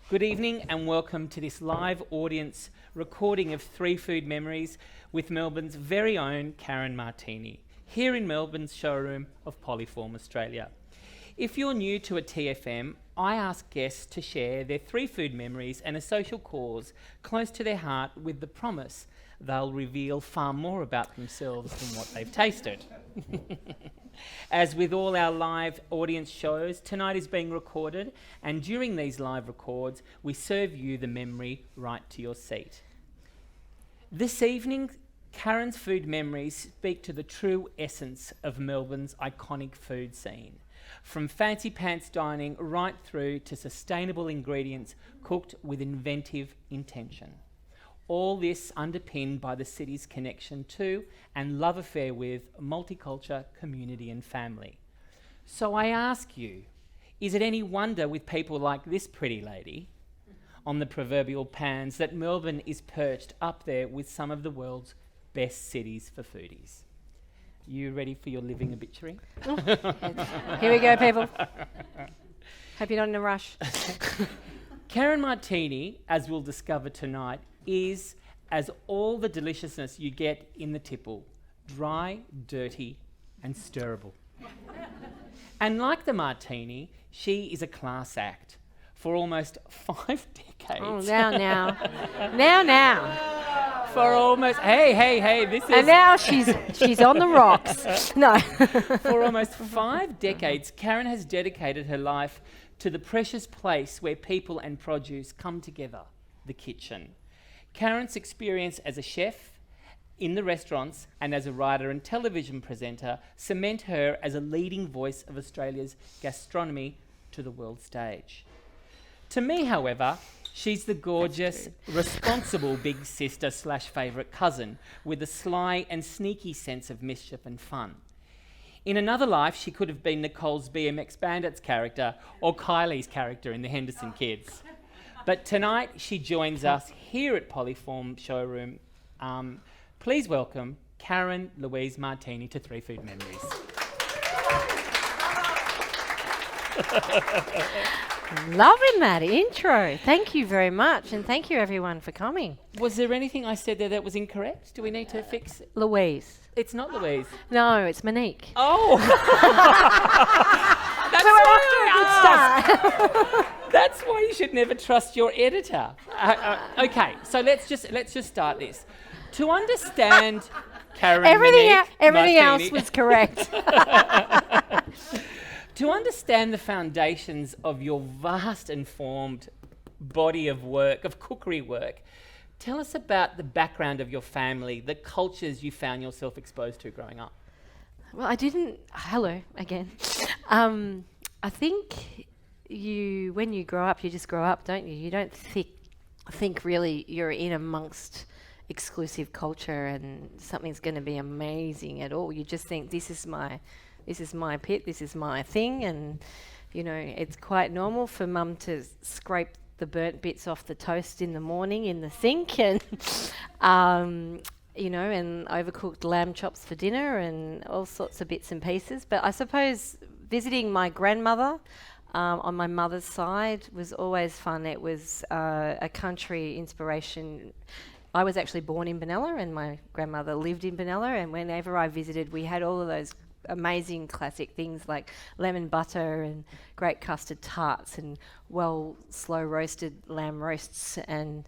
Good evening and welcome to this live audience recording of Three Food Memories with Melbourne's very own Karen Martini, here in Melbourne's showroom of Poliform Australia. If you're new to a TFM, I ask guests to share their three food memories and a social cause close to their heart with the promise they'll reveal far more about themselves than what they've tasted. As with all our live audience shows, tonight is being recorded, and during these live records, we serve you the memory right to your seat. This evening, Karen's food memories speak to the true essence of Melbourne's iconic food scene, from fancy pants dining right through to sustainable ingredients cooked with inventive intention. All this underpinned by the city's connection to and love affair with multicultural community and family. So I ask you, is it any wonder with people like this pretty lady on the proverbial pans that Melbourne is perched up there with some of the world's best cities for foodies? You ready for your living obituary? Here we go, people. Hope you're not in a rush. Karen Martini, as we'll discover tonight, is as all the deliciousness you get in the tipple, dry, dirty, and stirrable. And like the Martini, she is a class act for almost 5 decades. Oh, now. For almost, hey, this is... And now she's on the rocks. No. For almost 5 decades, Karen has dedicated her life to the precious place where people and produce come together, the kitchen. Karen's experience as a chef in the restaurants and as a writer and television presenter cement her as a leading voice of Australia's gastronomy to the world stage. To me, however, she's the gorgeous, responsible big sister / favourite cousin with a sly and sneaky sense of mischief and fun. In another life, she could have been Nicole's BMX Bandits character or Kylie's character in the Henderson Kids. But tonight, she joins us here at Poliform Showroom. Please welcome Karen Louise Martini to Three Food Memories. Loving that intro. Thank you very much, and thank you everyone for coming. Was there anything I said there that was incorrect? Do we need to fix it? Louise. It's not Louise. No, it's Monique. Oh! That's So we're why off to a good start. That's why you should never trust your editor. Okay, so let's just start this. To understand Karen Everything Martini, else was correct. to understand the foundations of your vast and formed body of work, of cookery work, tell us about the background of your family, the cultures you found yourself exposed to growing up. Well, hello again. I think when you grow up, you just grow up, don't you? You don't think really you're in amongst exclusive culture and something's going to be amazing at all. You just think this is my pit, this is my thing, and it's quite normal for mum to scrape the burnt bits off the toast in the morning in the sink, and and overcooked lamb chops for dinner and all sorts of bits and pieces. But I suppose visiting my grandmother on my mother's side was always fun. It was a country inspiration. I was actually born in Benalla and my grandmother lived in Benalla, and whenever I visited, we had all of those amazing classic things like lemon butter and great custard tarts and slow roasted lamb roasts and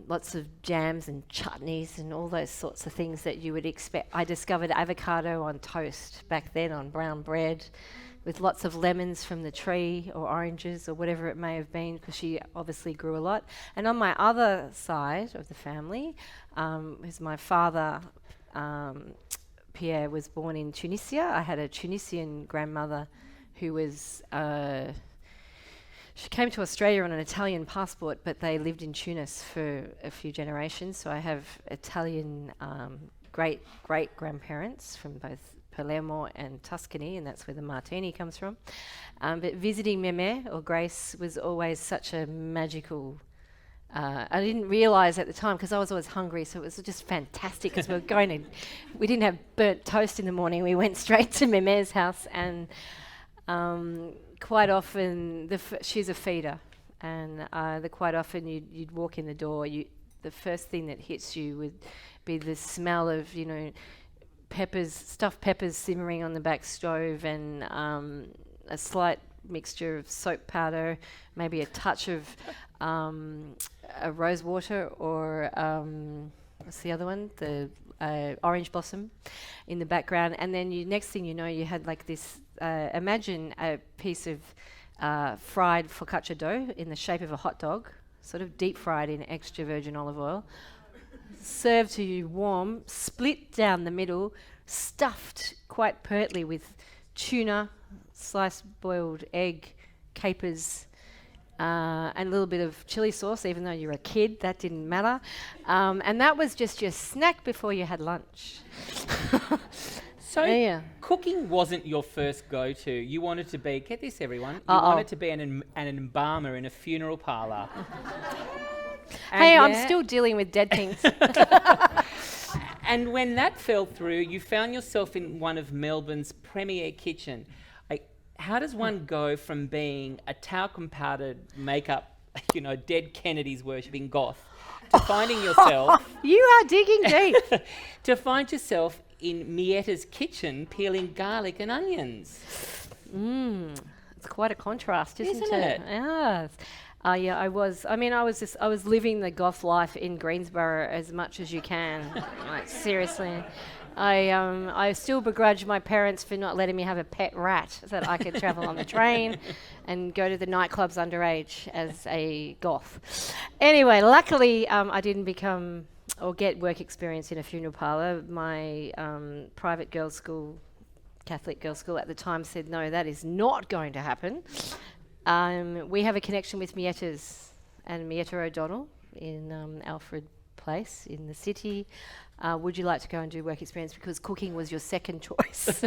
lots of jams and chutneys and all those sorts of things that you would expect. I discovered avocado on toast back then on brown bread with lots of lemons from the tree or oranges or whatever it may have been, because she obviously grew a lot. And on my other side of the family, was my father, Pierre, was born in Tunisia. I had a Tunisian grandmother who was... she came to Australia on an Italian passport, but they lived in Tunis for a few generations. So I have Italian great-great-grandparents from both Palermo and Tuscany, and that's where the Martini comes from. But visiting mémère, or Grace, was always such a magical... I didn't realise at the time, because I was always hungry, so it was just fantastic, because we didn't have burnt toast in the morning. We went straight to mémère's house, and quite often she's a feeder, and quite often you'd walk in the door. The first thing that hits you would be the smell of stuffed peppers simmering on the back stove, and a slight mixture of soap powder, maybe a touch of a rose water, or what's the other one? The orange blossom in the background. And then next thing you know, you had like this, imagine a piece of fried focaccia dough in the shape of a hot dog, sort of deep fried in extra virgin olive oil, served to you warm, split down the middle, stuffed quite pertly with tuna, sliced boiled egg, capers, and a little bit of chili sauce. Even though you're a kid, that didn't matter. And that was just your snack before you had lunch. So cooking wasn't your first go-to. You wanted to be, get this everyone, you wanted to be an embalmer in a funeral parlour. Hey, I'm still dealing with dead things. And when that fell through, you found yourself in one of Melbourne's premier kitchen. How does one go from being a talcum-powdered makeup, dead Kennedys worshipping goth, to finding yourself... You are digging deep. To find yourself in Mietta's kitchen peeling garlic and onions? It's quite a contrast, isn't it? Yes. Yeah, I was living the goth life in Greensborough as much as you can. Like, seriously. I still begrudge my parents for not letting me have a pet rat so that I could travel on the train and go to the nightclubs underage as a goth. Anyway, luckily I didn't become or get work experience in a funeral parlour. My private girls' school, Catholic girls' school at the time, said no, that is not going to happen. We have a connection with Mietta's and Mietta O'Donnell in Alfred Place in the city. Would you like to go and do work experience, because cooking was your second choice?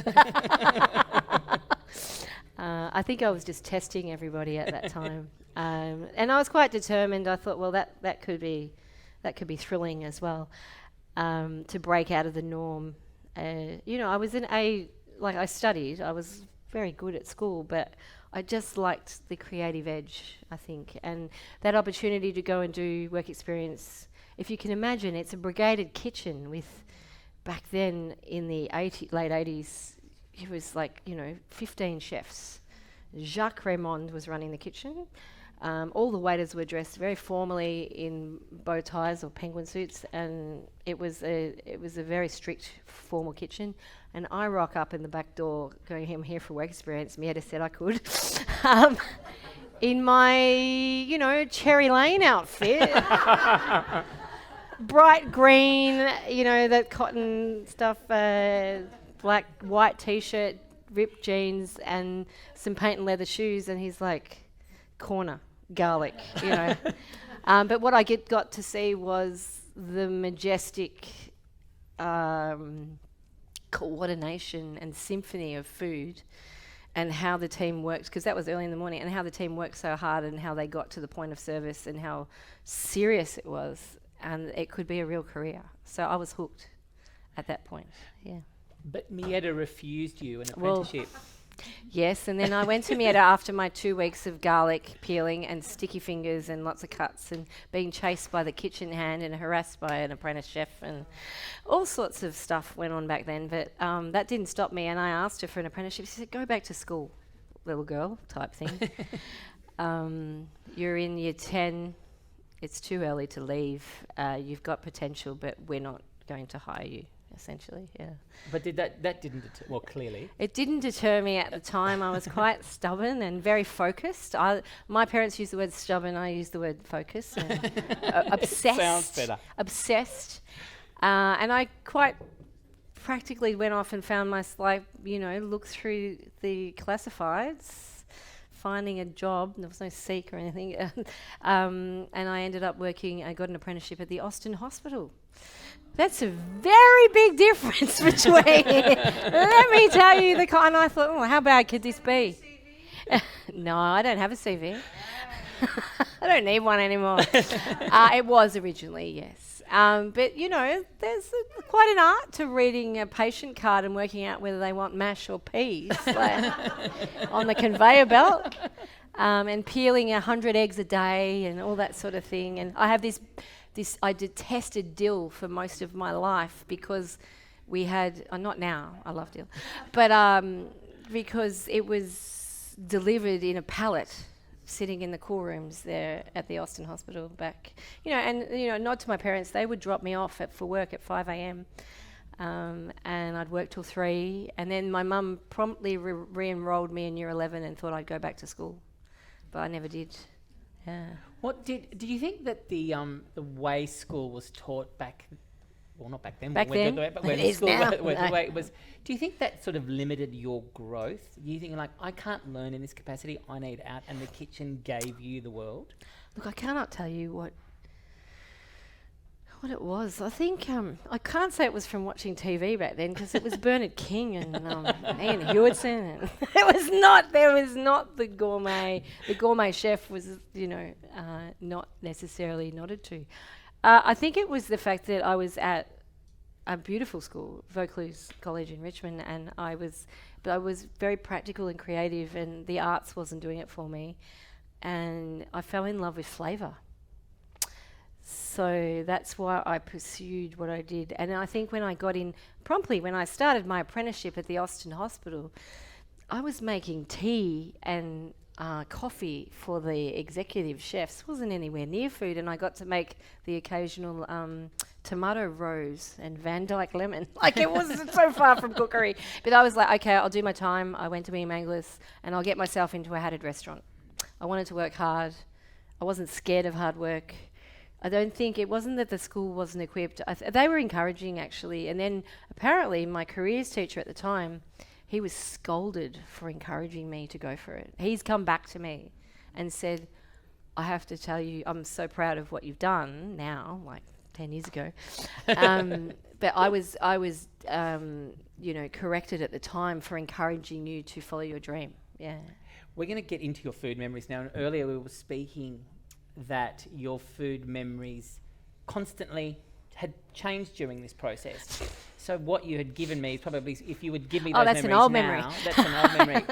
I think I was just testing everybody at that time, and I was quite determined. I thought, well, that could be thrilling as well, to break out of the norm. I was I studied. I was very good at school, but I just liked the creative edge, I think, and that opportunity to go and do work experience. If you can imagine, it's a brigaded kitchen with, back then in the late 80s, it was 15 chefs. Jacques Raymond was running the kitchen. All the waiters were dressed very formally in bow ties or penguin suits, and it was a very strict, formal kitchen. And I rock up in the back door going, I'm here for work experience. Mietta said I could. In my, Cherry Lane outfit. Bright green, that cotton stuff, white t-shirt, ripped jeans, and some paint and leather shoes. And he's like, corner, garlic, But what I got to see was the majestic coordination and symphony of food, and how the team worked, because that was early in the morning, and how the team worked so hard, and how they got to the point of service, and how serious it was. And it could be a real career. So I was hooked at that point, yeah. But Mietta refused you an apprenticeship. Yes, and then I went to Mietta after my 2 weeks of garlic peeling and sticky fingers and lots of cuts, and being chased by the kitchen hand and harassed by an apprentice chef, and all sorts of stuff went on back then. But that didn't stop me, and I asked her for an apprenticeship. She said, go back to school, little girl, type thing. You're in year 10. It's too early to leave. You've got potential, but we're not going to hire you, essentially, yeah. But that didn't deter, well, clearly. It didn't deter me at the time. I was quite stubborn and very focused. My parents used the word stubborn, I used the word focus. And obsessed. Sounds better. Obsessed. And I quite practically went off and found looked through the classifieds, finding a job. There was no Seek or anything. And I ended up I got an apprenticeship at the Austin Hospital. That's a very big difference between, let me tell you, and I thought, how bad could this be? No, I don't have a CV. I don't need one anymore. It was originally, yes. But, there's quite an art to reading a patient card and working out whether they want mash or peas on the conveyor belt. and peeling 100 eggs a day and all that sort of thing. And I have this I detested dill for most of my life because we had, not now, I love dill, but because it was delivered in a pallet sitting in the cool rooms there at the Austin Hospital back, nod to my parents, they would drop me off for work at 5 a.m. And I'd work till 3, and then my mum promptly re-enrolled me in year 11 and thought I'd go back to school, but I never did. Yeah. Do you think that the way school was taught back, well, not back then, but when it is school now. The way it was, do you think that sort of limited your growth? You think like, I can't learn in this capacity, I need out, and the kitchen gave you the world? Look, I cannot tell you what it was. I think I can't say it was from watching TV back then because it was Bernard King and Ian Hewitson. And there was not the gourmet. The gourmet chef was, not necessarily nodded to. I think it was the fact that I was at a beautiful school, Vaucluse College in Richmond, and I was very practical and creative, and the arts wasn't doing it for me. And I fell in love with flavour. So that's why I pursued what I did. And I think when I got in, promptly when I started my apprenticeship at the Austin Hospital, I was making tea and coffee for the executive chefs. Wasn't anywhere near food, and I got to make the occasional tomato rose and Van Dyke lemon. Like, it was so far from cookery. But I was like, okay, I'll do my time. I went to William Angliss and I'll get myself into a hatted restaurant. I wanted to work hard. I wasn't scared of hard work. I don't think it wasn't that the school wasn't equipped. They were encouraging, actually. And then apparently my careers teacher at the time, he was scolded for encouraging me to go for it. He's come back to me and said, I have to tell you, I'm so proud of what you've done now, like 10 years ago. But I was corrected at the time for encouraging you to follow your dream. Yeah. We're going to get into your food memories now. And earlier we were speaking that your food memories constantly had changed during this process. So what you had given me is probably, if you would give me those that's memories an old now, memory. That's an old memory.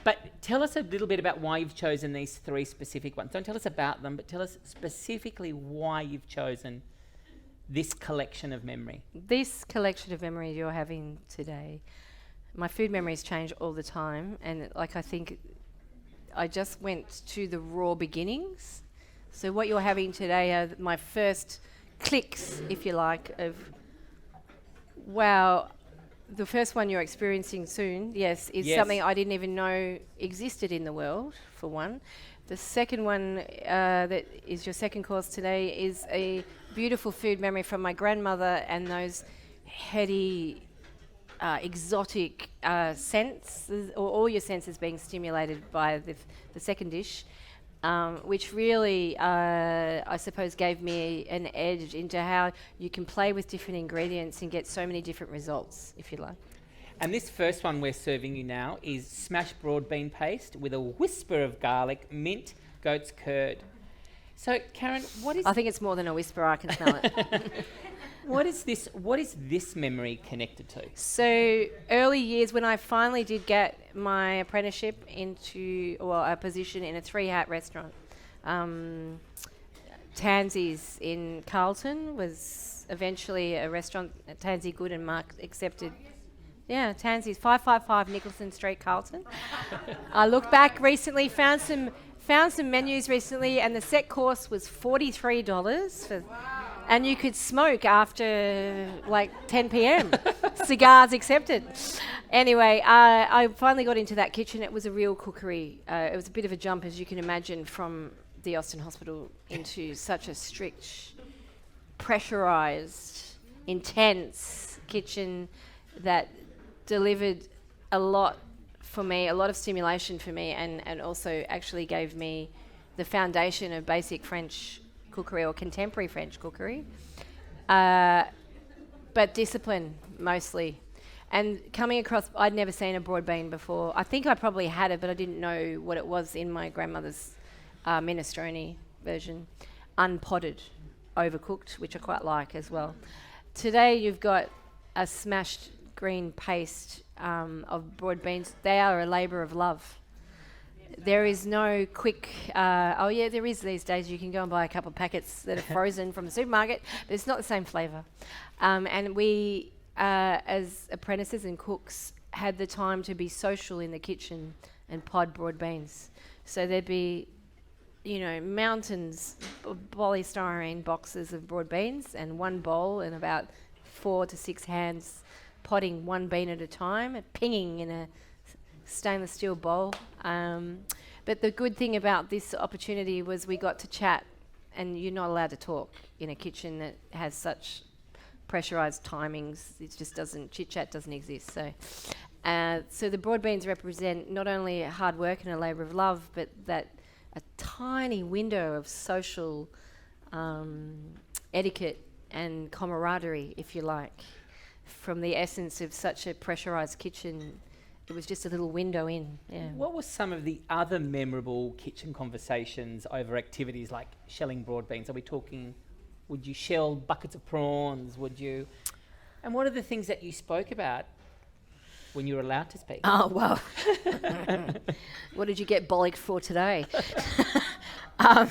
But tell us a little bit about why you've chosen these 3 specific ones. Don't tell us about them, but tell us specifically why you've chosen this collection of memory. This collection of memories you're having today, my food memories change all the time. And I think I just went to the raw beginnings. So what you're having today are my first clicks, if you like, of, wow, the first one you're experiencing soon, yes, is something I didn't even know existed in the world, for one. The second one, that is your second course today, is a beautiful food memory from my grandmother and those heady, exotic scents, or all your senses being stimulated by the second dish. Which really, I suppose, gave me an edge into how you can play with different ingredients and get so many different results, if you like. And this first one we're serving you now is smashed broad bean paste with a whisper of garlic, mint, goat's curd. So, Karen, what is... I think it's more than a whisper, I can smell it. What is this memory connected to? So early years, when I finally did get my apprenticeship into, a position in a 3-hat restaurant, Tansy's in Carlton was eventually a restaurant, Tansy Good and Mark accepted. Yeah, Tansy's 555 Nicholson Street, Carlton. I looked back recently, found some menus recently, and the set course was $43 for... And you could smoke after like 10 p.m. Cigars accepted. Anyway, I finally got into that kitchen. It was a real cookery. It was a bit of a jump, as you can imagine, from the Austin Hospital into such a strict, pressurised, intense kitchen that delivered a lot for me, a lot of stimulation for me, and also actually gave me the foundation of basic French cookery or contemporary French cookery, but discipline mostly. And coming across, I'd never seen a broad bean before. I think I probably had it, but I didn't know what it was in my grandmother's minestrone version. Unpotted, overcooked, which I quite like as well. Today you've got a smashed green paste of broad beans. They are a labour of love. there is no quick, oh yeah, there is these days. You can go and buy a couple of packets that are frozen from the supermarket, but it's not the same flavour. And we, as apprentices and cooks, had the time to be social in the kitchen and pod broad beans. So there'd be, mountains of polystyrene boxes of broad beans and one bowl and about 4 to 6 hands potting one bean at a time, pinging in a stainless steel bowl. But the good thing about this opportunity was we got to chat, and you're not allowed to talk in a kitchen that has such pressurized timings. It just doesn't, chit-chat doesn't exist. So the broad beans represent not only hard work and a labour of love, but that a tiny window of social etiquette and camaraderie, if you like, from the essence of such a pressurized kitchen. It was just a little window in. Yeah. What were some of the other memorable kitchen conversations over activities like shelling broad beans? Are we talking, would you shell buckets of prawns? And what are the things that you spoke about when you were allowed to speak? Oh, well. What did you get bollocked for today? How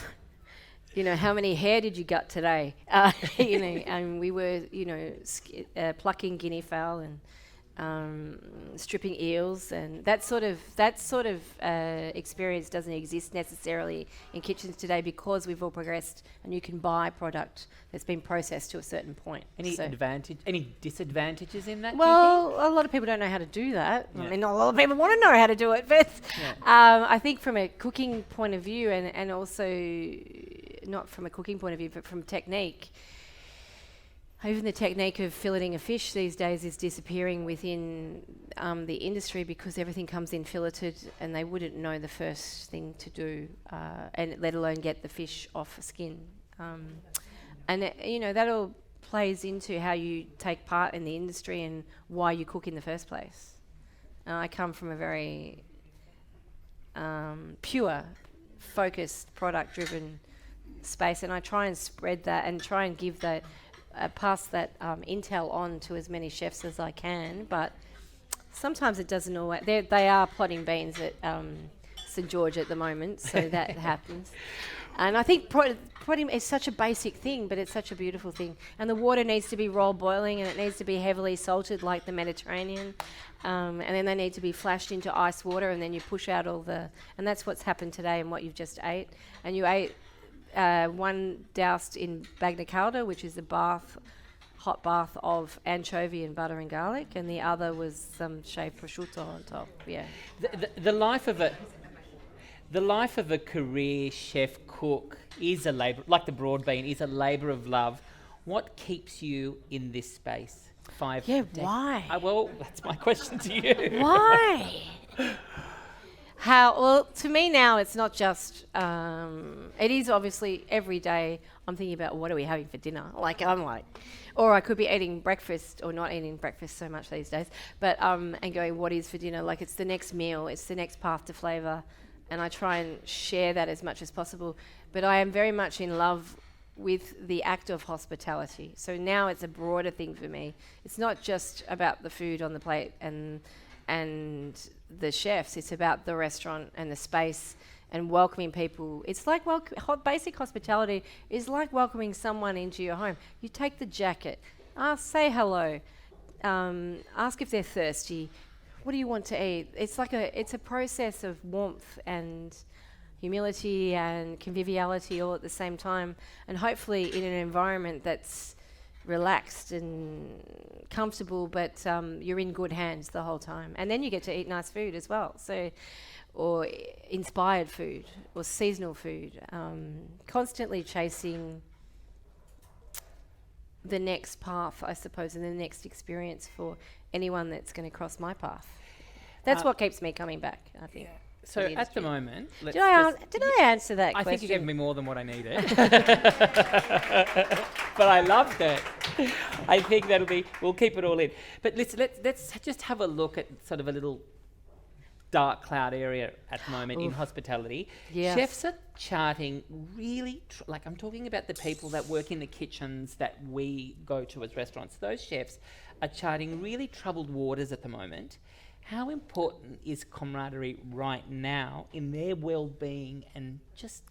many hair did you gut today? And we were, plucking guinea fowl and stripping eels, and that sort of experience doesn't exist necessarily in kitchens today because we've all progressed and you can buy product that's been processed to a certain point. Any disadvantages in that? Well, a lot of people don't know how to do that. Yeah. I mean, not a lot of people want to know how to do it, but I think from a cooking point of view, and also not from a cooking point of view, but from technique. Even the technique of filleting a fish these days is disappearing within the industry because everything comes in filleted, and they wouldn't know the first thing to do, and let alone get the fish off a skin. That all plays into how you take part in the industry and why you cook in the first place. I come from a very pure, focused, product-driven space, and I try and spread that and try and give that pass that intel on to as many chefs as I can, but sometimes it doesn't always. They are potting beans at St George at the moment, so that happens. And I think potting is such a basic thing, but it's such a beautiful thing. And the water needs to be roll boiling, and it needs to be heavily salted like the Mediterranean. And then they need to be flashed into ice water, and then you push out all the. And that's what's happened today and what you've just ate. And you ate. One doused in bagna calda, which is a hot bath of anchovy and butter and garlic, and the other was some shaved prosciutto on top. Yeah. The life of a career chef cook is a labour, like the broad bean, is a labour of love. What keeps you in this space? Why? Well, that's my question to you. Why? Well, to me now, it's not just, it is obviously every day I'm thinking about what are we having for dinner? Or I could be eating breakfast or not eating breakfast so much these days, but, and going, what is for dinner? Like it's the next meal, it's the next path to flavour, and I try and share that as much as possible. But I am very much in love with the act of hospitality. So now it's a broader thing for me. It's not just about the food on the plate and the chefs, it's about the restaurant and the space and welcoming people. It's like basic hospitality is like welcoming someone into your home. You take the jacket, say hello, ask if they're thirsty, what do you want to eat? It's a process of warmth and humility and conviviality all at the same time, and hopefully in an environment that's relaxed and comfortable, but you're in good hands the whole time. And then you get to eat nice food as well, or inspired food or seasonal food, constantly chasing the next path, I suppose, and the next experience for anyone that's going to cross my path. That's what keeps me coming back, I think. Yeah. So at the moment, did I answer that question? I think you gave me more than what I needed. But I loved it. I think we'll keep it all in. But let's just have a look at sort of a little dark cloud area at the moment in hospitality. Yes. Chefs are charting really, I'm talking about the people that work in the kitchens that we go to as restaurants. Those chefs are charting really troubled waters at the moment. How important is camaraderie right now in their well-being and just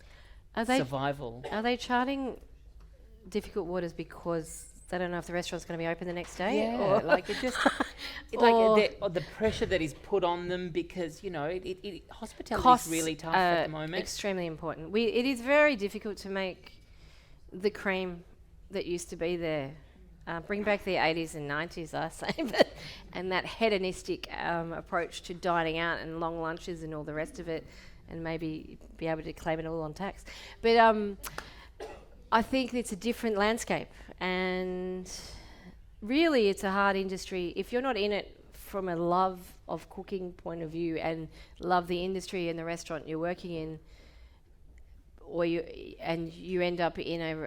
survival? Are they charting difficult waters because they don't know if the restaurant's going to be open the next day? Yeah, Or like it just or the pressure that is put on them because hospitality is really tough at the moment. Extremely important. It is very difficult to make the cream that used to be there. Bring back the 80s and 90s, I say, and that hedonistic approach to dining out and long lunches and all the rest of it, and maybe be able to claim it all on tax. But I think it's a different landscape, and really it's a hard industry. If you're not in it from a love of cooking point of view and love the industry and the restaurant you're working in, or you end up in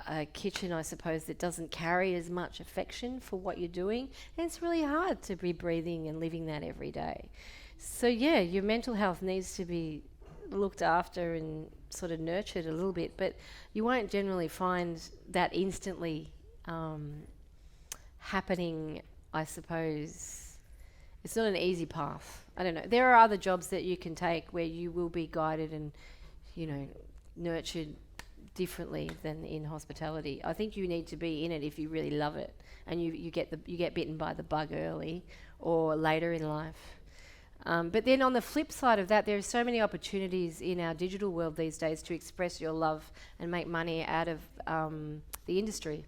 a kitchen, I suppose, that doesn't carry as much affection for what you're doing, and it's really hard to be breathing and living that every day. So yeah, your mental health needs to be looked after and sort of nurtured a little bit, but you won't generally find that instantly happening, I suppose. It's not an easy path. I don't know. There are other jobs that you can take where you will be guided and, nurtured differently than in hospitality. I think you need to be in it if you really love it, and you get bitten by the bug early or later in life. But then on the flip side of that, there are so many opportunities in our digital world these days to express your love and make money out of the industry.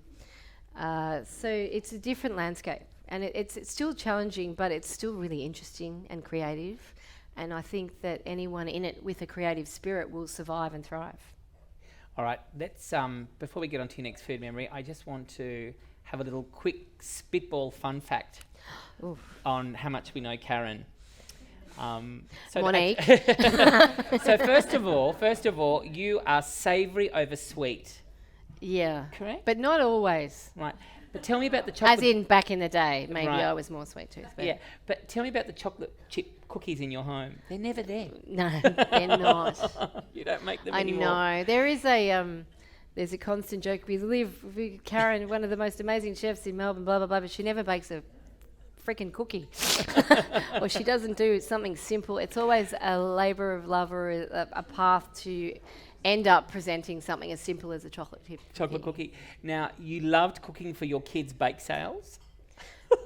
So it's a different landscape, and it's still challenging, but it's still really interesting and creative. And I think that anyone in it with a creative spirit will survive and thrive. All right, let's before we get on to your next food memory, I just want to have a little quick spitball fun fact on how much we know Karen. Monique. So first of all, you are savoury over sweet. Yeah. Correct? But not always. Right. But tell me about the chocolate... As in back in the day, maybe Right. I was more sweet tooth. But Yeah, but tell me about the chocolate chip cookies in your home. They're never there. No, they're not. You don't make them I anymore. know. There is there's a constant joke. We live with Karen, one of the most amazing chefs in Melbourne, blah, blah, blah, but she never bakes a freaking cookie. Or she doesn't do something simple. It's always a labour of love or a path to end up presenting something as simple as a chocolate cookie. Now, you loved cooking for your kids' bake sales.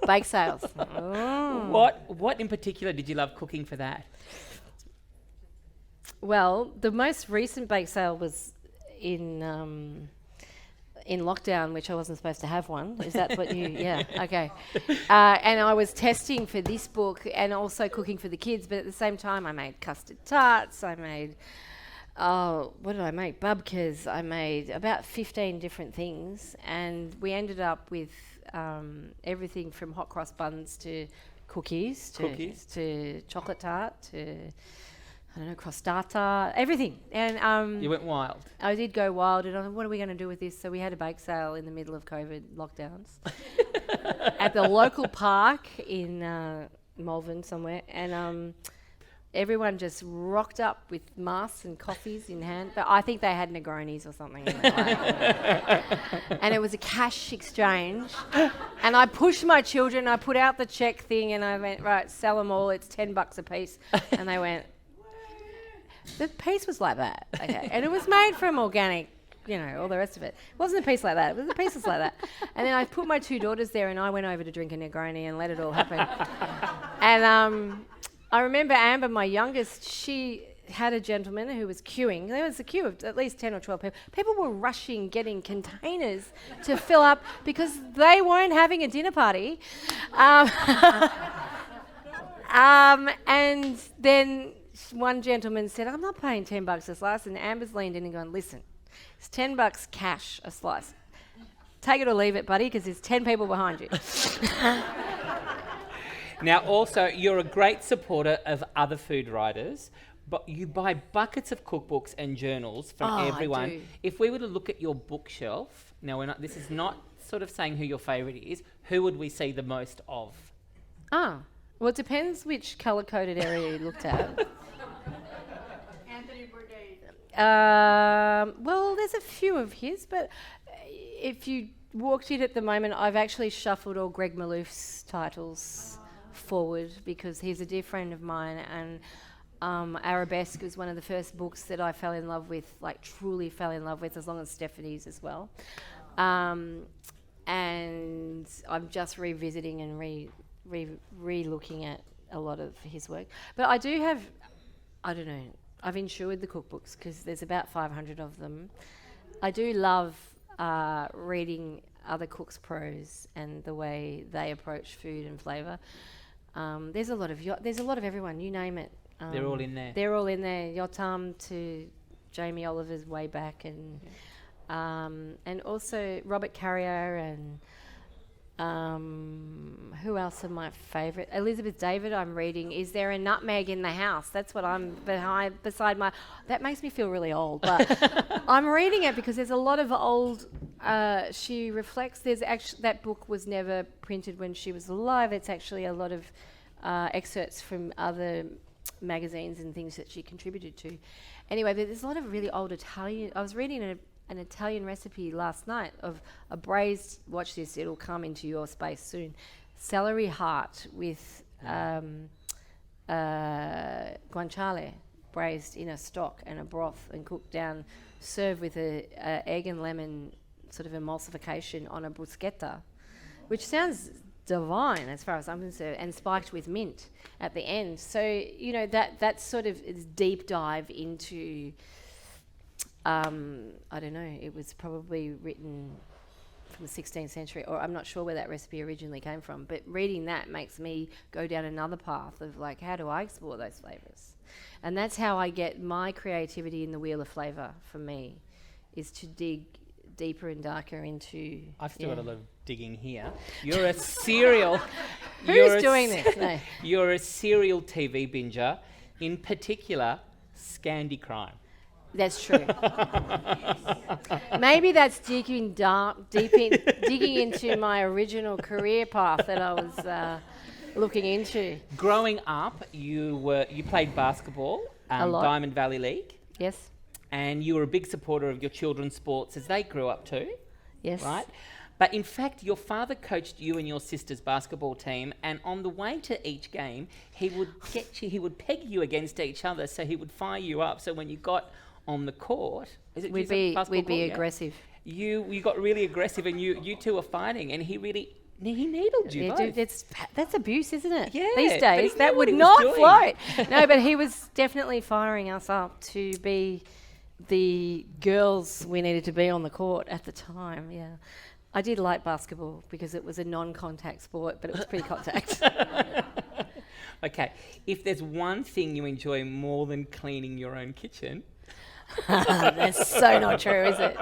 Bake sales. Oh. What in particular did you love cooking for that? Well, the most recent bake sale was in lockdown, which I wasn't supposed to have one. Is that what you... Yeah, okay. And I was testing for this book and also cooking for the kids, but at the same time I made custard tarts, I made... what did I make? Babkas. I made about 15 different things, and we ended up with everything from hot cross buns to cookies to chocolate tart to... I don't know, crostata, everything. And you went wild. I did go wild, and I thought, what are we going to do with this? So we had a bake sale in the middle of COVID lockdowns at the local park in Malvern somewhere, and everyone just rocked up with masks and coffees in hand. But I think they had Negronis or something. And it was a cash exchange. And I pushed my children, I put out the check thing, and I went, right, sell them all, it's $10 a piece. And they went... The piece was like that, okay, and it was made from organic, all the rest of it. It wasn't a piece like that, it was the pieces like that. And then I put my two daughters there, and I went over to drink a Negroni and let it all happen. And I remember Amber, my youngest, she had a gentleman who was queuing. There was a queue of at least 10 or 12 people. People were rushing, getting containers to fill up because they weren't having a dinner party. And then... one gentleman said, I'm not paying $10 a slice, and Amber's leaned in and gone, listen, it's $10 cash a slice. Take it or leave it, buddy, because there's 10 people behind you. Now, also, you're a great supporter of other food writers, but you buy buckets of cookbooks and journals from everyone. I do. If we were to look at your bookshelf, now this is not sort of saying who your favourite is, who would we see the most of? Well, it depends which colour-coded area you looked at. Well, there's a few of his, but if you walked in at the moment, I've actually shuffled all Greg Malouf's titles forward because he's a dear friend of mine, and Arabesque was one of the first books that I fell in love with, like truly fell in love with, as long as Stephanie's as well. And I'm just revisiting and re-looking at a lot of his work. But I do have, I don't know, I've insured the cookbooks because there's about 500 of them. I do love reading other cooks' prose and the way they approach food and flavour. There's a lot of everyone, you name it. They're all in there. They're all in there. Yotam to Jamie Oliver's way back, and also Robert Carrier, and who else are my favourite? Elizabeth David I'm reading. Is There a Nutmeg in the House? That's what I'm beside my... That makes me feel really old, but I'm reading it because there's a lot of old... she reflects... There's actually... That book was never printed when she was alive. It's actually a lot of excerpts from other magazines and things that she contributed to. Anyway, there's a lot of really old Italian... I was reading an Italian recipe last night of a braised, watch this, it'll come into your space soon, celery heart with guanciale braised in a stock and a broth and cooked down, served with a egg and lemon sort of emulsification on a bruschetta, which sounds divine as far as I'm concerned, and spiked with mint at the end. So, you know, that sort of is deep dive into... I don't know, it was probably written from the 16th century, or I'm not sure where that recipe originally came from, but reading that makes me go down another path of like, how do I explore those flavours? And that's how I get my creativity in the wheel of flavour for me, is to dig deeper and darker into... I've still got a lot of digging here. You're a serial... Who's doing this? No. You're a serial TV binger, in particular, Scandi Crime. That's true. Maybe that's digging into my original career path that I was looking into. Growing up, you played basketball, a lot. Diamond Valley League. Yes. And you were a big supporter of your children's sports as they grew up too. Yes. Right? But in fact, your father coached you and your sister's basketball team, and on the way to each game, he would peg you against each other, so he would fire you up. So when you got on the court, we'd be aggressive. You got really aggressive, and you two were fighting, and he needled you both. That's abuse, isn't it? Yeah. These days, that would not float. No, but he was definitely firing us up to be the girls we needed to be on the court at the time. Yeah, I did like basketball because it was a non-contact sport, but it was pretty contact. Okay, if there's one thing you enjoy more than cleaning your own kitchen. That's so not true, is it?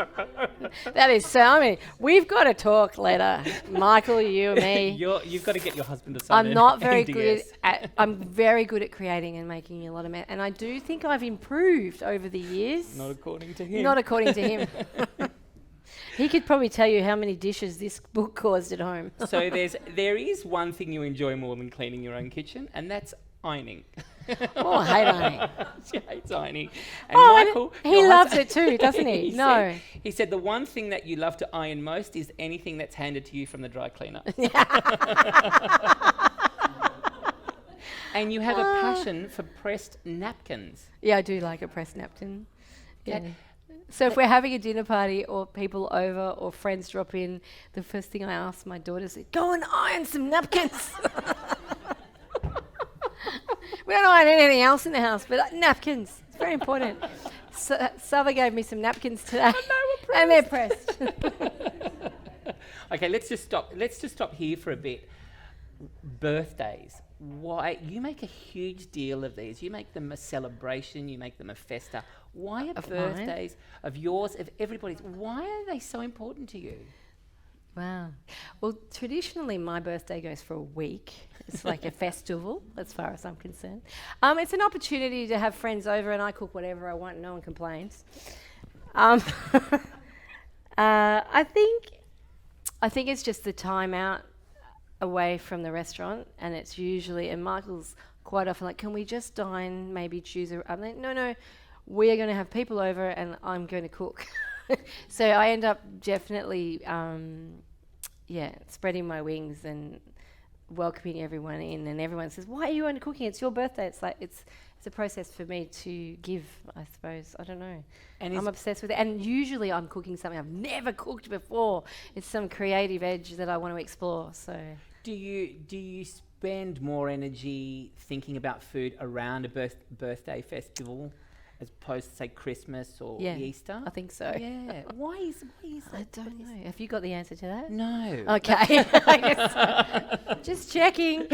That is so. I mean, we've got to talk later, Michael, you and me. You've got to get your husband to sign. I'm not very good at. I'm very good at creating and making a lot of mess, and I do think I've improved over the years. Not according to him. Not according to him. He could probably tell you how many dishes this book caused at home. So there is one thing you enjoy more than cleaning your own kitchen, and that's ironing. Oh, I hate ironing. She hates ironing. And Michael... He loves it too, doesn't he? He said the one thing that you love to iron most is anything that's handed to you from the dry cleaner. And you have a passion for pressed napkins. Yeah, I do like a pressed napkin. Yeah. So if we're having a dinner party or people over or friends drop in, the first thing I ask my daughter is, go and iron some napkins. We don't iron anything else in the house, but napkins. It's very important. So, Sava gave me some napkins today. And they're pressed. Okay, let's just stop here for a bit. Birthdays. Why you make a huge deal of these? You make them a celebration. You make them a festa. Why are birthdays of yours, of everybody's? Why are they so important to you? Wow. Well, traditionally, my birthday goes for a week. It's like a festival, as far as I'm concerned. It's an opportunity to have friends over, and I cook whatever I want. No one complains. I think it's just the time out away from the restaurant, and it's usually, and Michael's quite often like, can we just dine, maybe choose I'm like, no, we are going to have people over, and I'm going to cook. So I end up definitely, spreading my wings and welcoming everyone in, and everyone says, "Why are you only cooking? It's your birthday." It's like it's a process for me to give, I suppose. I don't know. And I'm obsessed with it. And usually I'm cooking something I've never cooked before. It's some creative edge that I want to explore. So do you spend more energy thinking about food around a birthday festival as opposed to, say, Christmas or Easter? I think so. Yeah. Why is that? I don't know. Have you got the answer to that? No. Okay. I guess so. Just checking.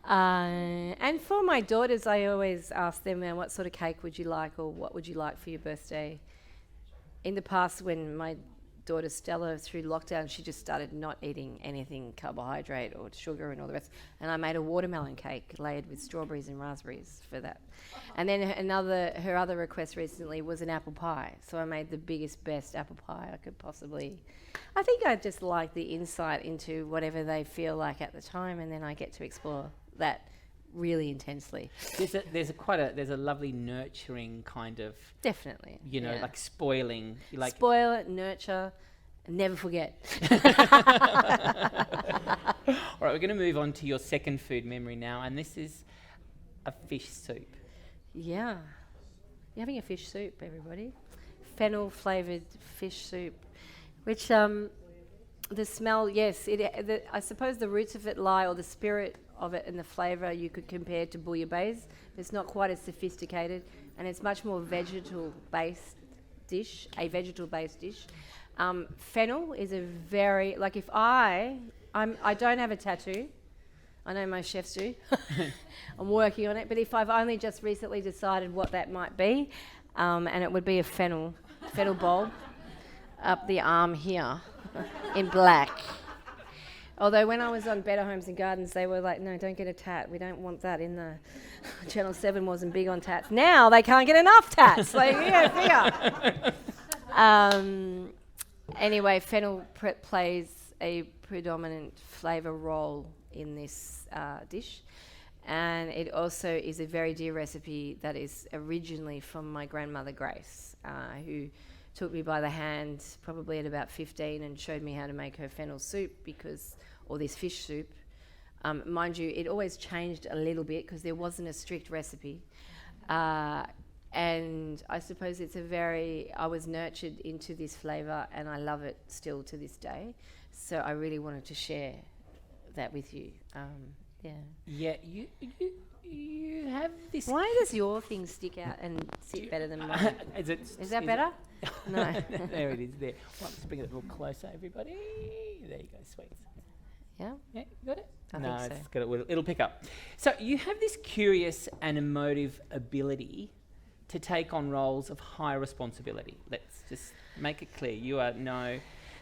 And for my daughters, I always ask them, what sort of cake would you like, or what would you like for your birthday? In the past, when my daughter Stella, through lockdown, she just started not eating anything carbohydrate or sugar and all the rest. And I made a watermelon cake layered with strawberries and raspberries for that. And then her other request recently was an apple pie. So I made the biggest, best apple pie I could possibly. I think I just like the insight into whatever they feel like at the time, and then I get to explore that really intensely. There's a lovely nurturing kind of, definitely, like spoiling. You like spoil it, nurture, and never forget. All right, we're going to move on to your second food memory now, and this is a fish soup. Yeah, you're having a fish soup, everybody. Fennel flavoured fish soup, which the smell, yes, I suppose the roots of it lie, or the spirit of it and the flavour you could compare to bouillabaisse. It's not quite as sophisticated, and it's much more vegetable-based dish. Fennel is a very, like, if I don't have a tattoo. I know most chefs do. I'm working on it, but if I've only just recently decided what that might be, and it would be a fennel bulb up the arm here in black. Although when I was on Better Homes and Gardens, they were like, no, don't get a tat. We don't want that in the... Channel 7 wasn't big on tats. Now they can't get enough tats. Like, figure. Anyway, fennel plays a predominant flavour role in this dish. And it also is a very dear recipe that is originally from my grandmother, Grace, who took me by the hand probably at about 15 and showed me how to make her fennel soup or this fish soup. Mind you, it always changed a little bit because there wasn't a strict recipe. And I suppose I was nurtured into this flavour, and I love it still to this day. So I really wanted to share that with you. Yeah, you have this... Why does your thing stick out and sit better than mine? Is that better? No. There it is, there. Well, let's bring it a little closer, everybody. There you go, sweets. Yeah? Yeah, you got it? I think so. It'll pick up. So you have this curious and emotive ability to take on roles of high responsibility. Let's just make it clear. You are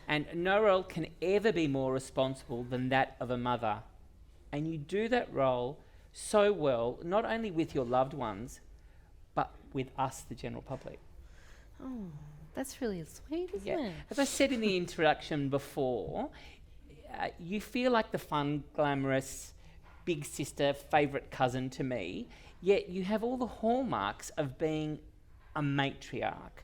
and no role can ever be more responsible than that of a mother. And you do that role so well, not only with your loved ones, but with us, the general public. Oh, that's really sweet, isn't it? As I said in the introduction before, you feel like the fun, glamorous, big sister, favourite cousin to me, yet you have all the hallmarks of being a matriarch.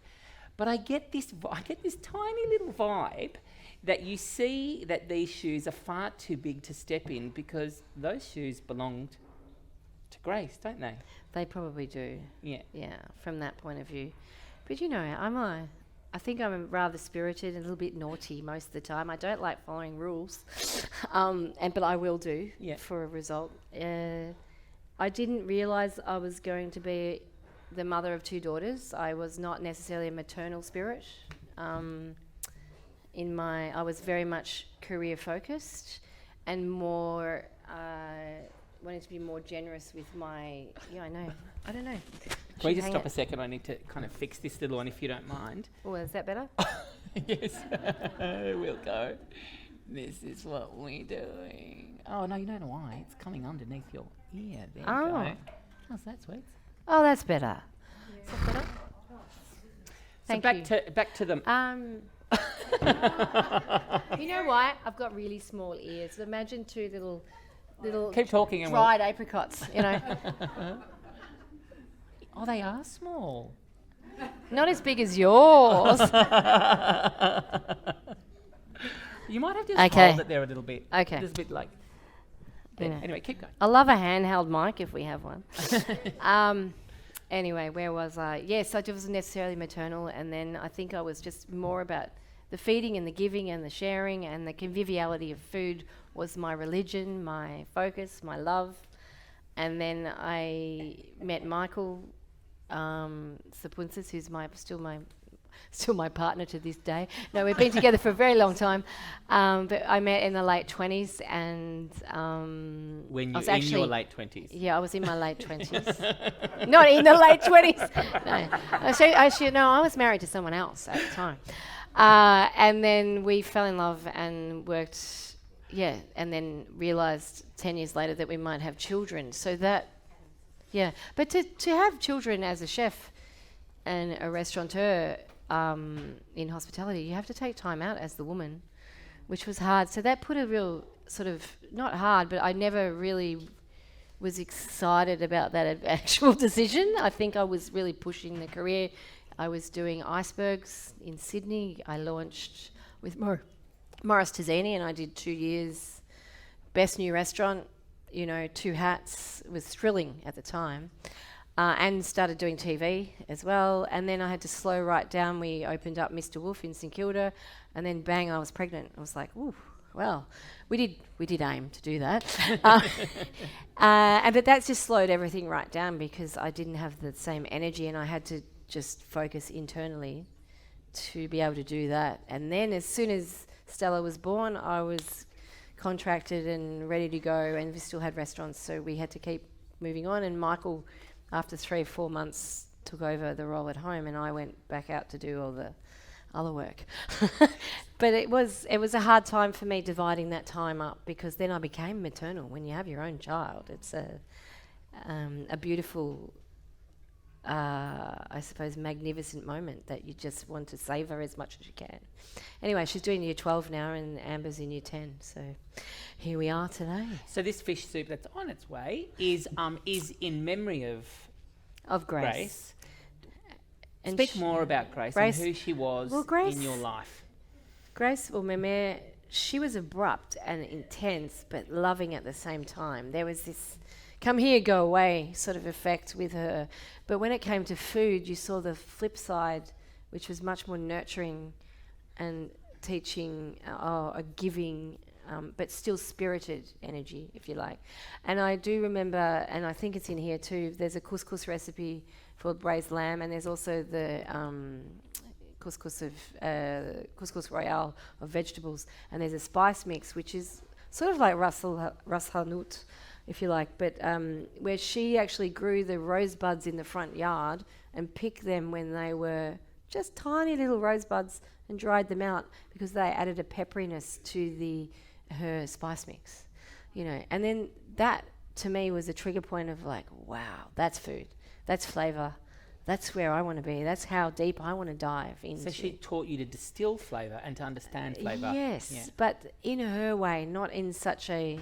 But I get this tiny little vibe that you see that these shoes are far too big to step in, because those shoes belonged to Grace, don't they? They probably do. Yeah. Yeah, from that point of view. But I think I'm rather spirited, a little bit naughty most of the time. I don't like following rules, but I will do for a result. I didn't realise I was going to be the mother of 2 daughters. I was not necessarily a maternal spirit. I was very much career focused and more wanted to be more generous with my. Yeah, I know. I don't know. Can we just stop a second? I need to kind of fix this little one, if you don't mind. Oh, is that better? Yes. We'll go. This is what we're doing. Oh, no, you don't know why. It's coming underneath your ear. There you go. How's that, sweet? Oh, that's better. Yeah. Is that better? Thank you. Back to them. You know why? I've got really small ears. Imagine 2 little Keep talking, dried apricots, Oh, they are small. Not as big as yours. You might have to just hold it there a little bit. Okay. Just a bit like... But Yeah. anyway, keep going. I love a handheld mic if we have one. Anyway, where was I? Yes, I wasn't necessarily maternal, and then I think I was just more about the feeding and the giving and the sharing, and the conviviality of food was my religion, my focus, my love. And then I met Michael Sapunsis, who's still my partner to this day. No, we've been together for a very long time, but I met in the late 20s, and When I you're was in your late 20s. yeah, I was in my late 20s. Not in the late 20s. No. Actually, no, I was married to someone else at the time. And then we fell in love and worked, and then realised 10 years later that we might have children. So that, But to have children as a chef and a restaurateur in hospitality, you have to take time out as the woman, which was hard. So that put a real sort of, not hard, but I never really was excited about that actual decision. I think I was really pushing the career. I was doing icebergs in Sydney. I launched with Morris Tazzini, and I did 2 years. Best new restaurant, 2 hats. It was thrilling at the time. And started doing TV as well. And then I had to slow right down. We opened up Mr. Wolf in St Kilda, and then bang, I was pregnant. I was like, ooh, well, we did aim to do that. But that's just slowed everything right down because I didn't have the same energy, and I had to just focus internally to be able to do that. And then as soon as Stella was born, I was contracted and ready to go, and we still had restaurants, so we had to keep moving on. And Michael, after 3 or 4 months, took over the role at home, and I went back out to do all the other work. But it was a hard time for me dividing that time up, because then I became maternal. When you have your own child, it's a beautiful, I suppose, magnificent moment that you just want to savour as much as you can. Anyway, she's doing year 12 now, and Amber's in year 10. So here we are today. So this fish soup that's on its way is in memory of Grace. And Speak more about Grace and who she was in your life. Grace, or mémère, she was abrupt and intense, but loving at the same time. There was this come here, go away sort of effect with her. But when it came to food, you saw the flip side, which was much more nurturing and teaching, a giving, but still spirited energy, if you like. And I do remember, and I think it's in here too, there's a couscous recipe for braised lamb, and there's also the couscous royale of vegetables, and there's a spice mix, which is sort of like ras hanout, if you like, but where she actually grew the rosebuds in the front yard and picked them when they were just tiny little rosebuds and dried them out, because they added a pepperiness to her spice mix, and then that to me was a trigger point of like, wow, that's food, that's flavour, that's where I want to be, that's how deep I want to dive into. So she taught you to distill flavour and to understand flavour. Yes, but in her way, not in such a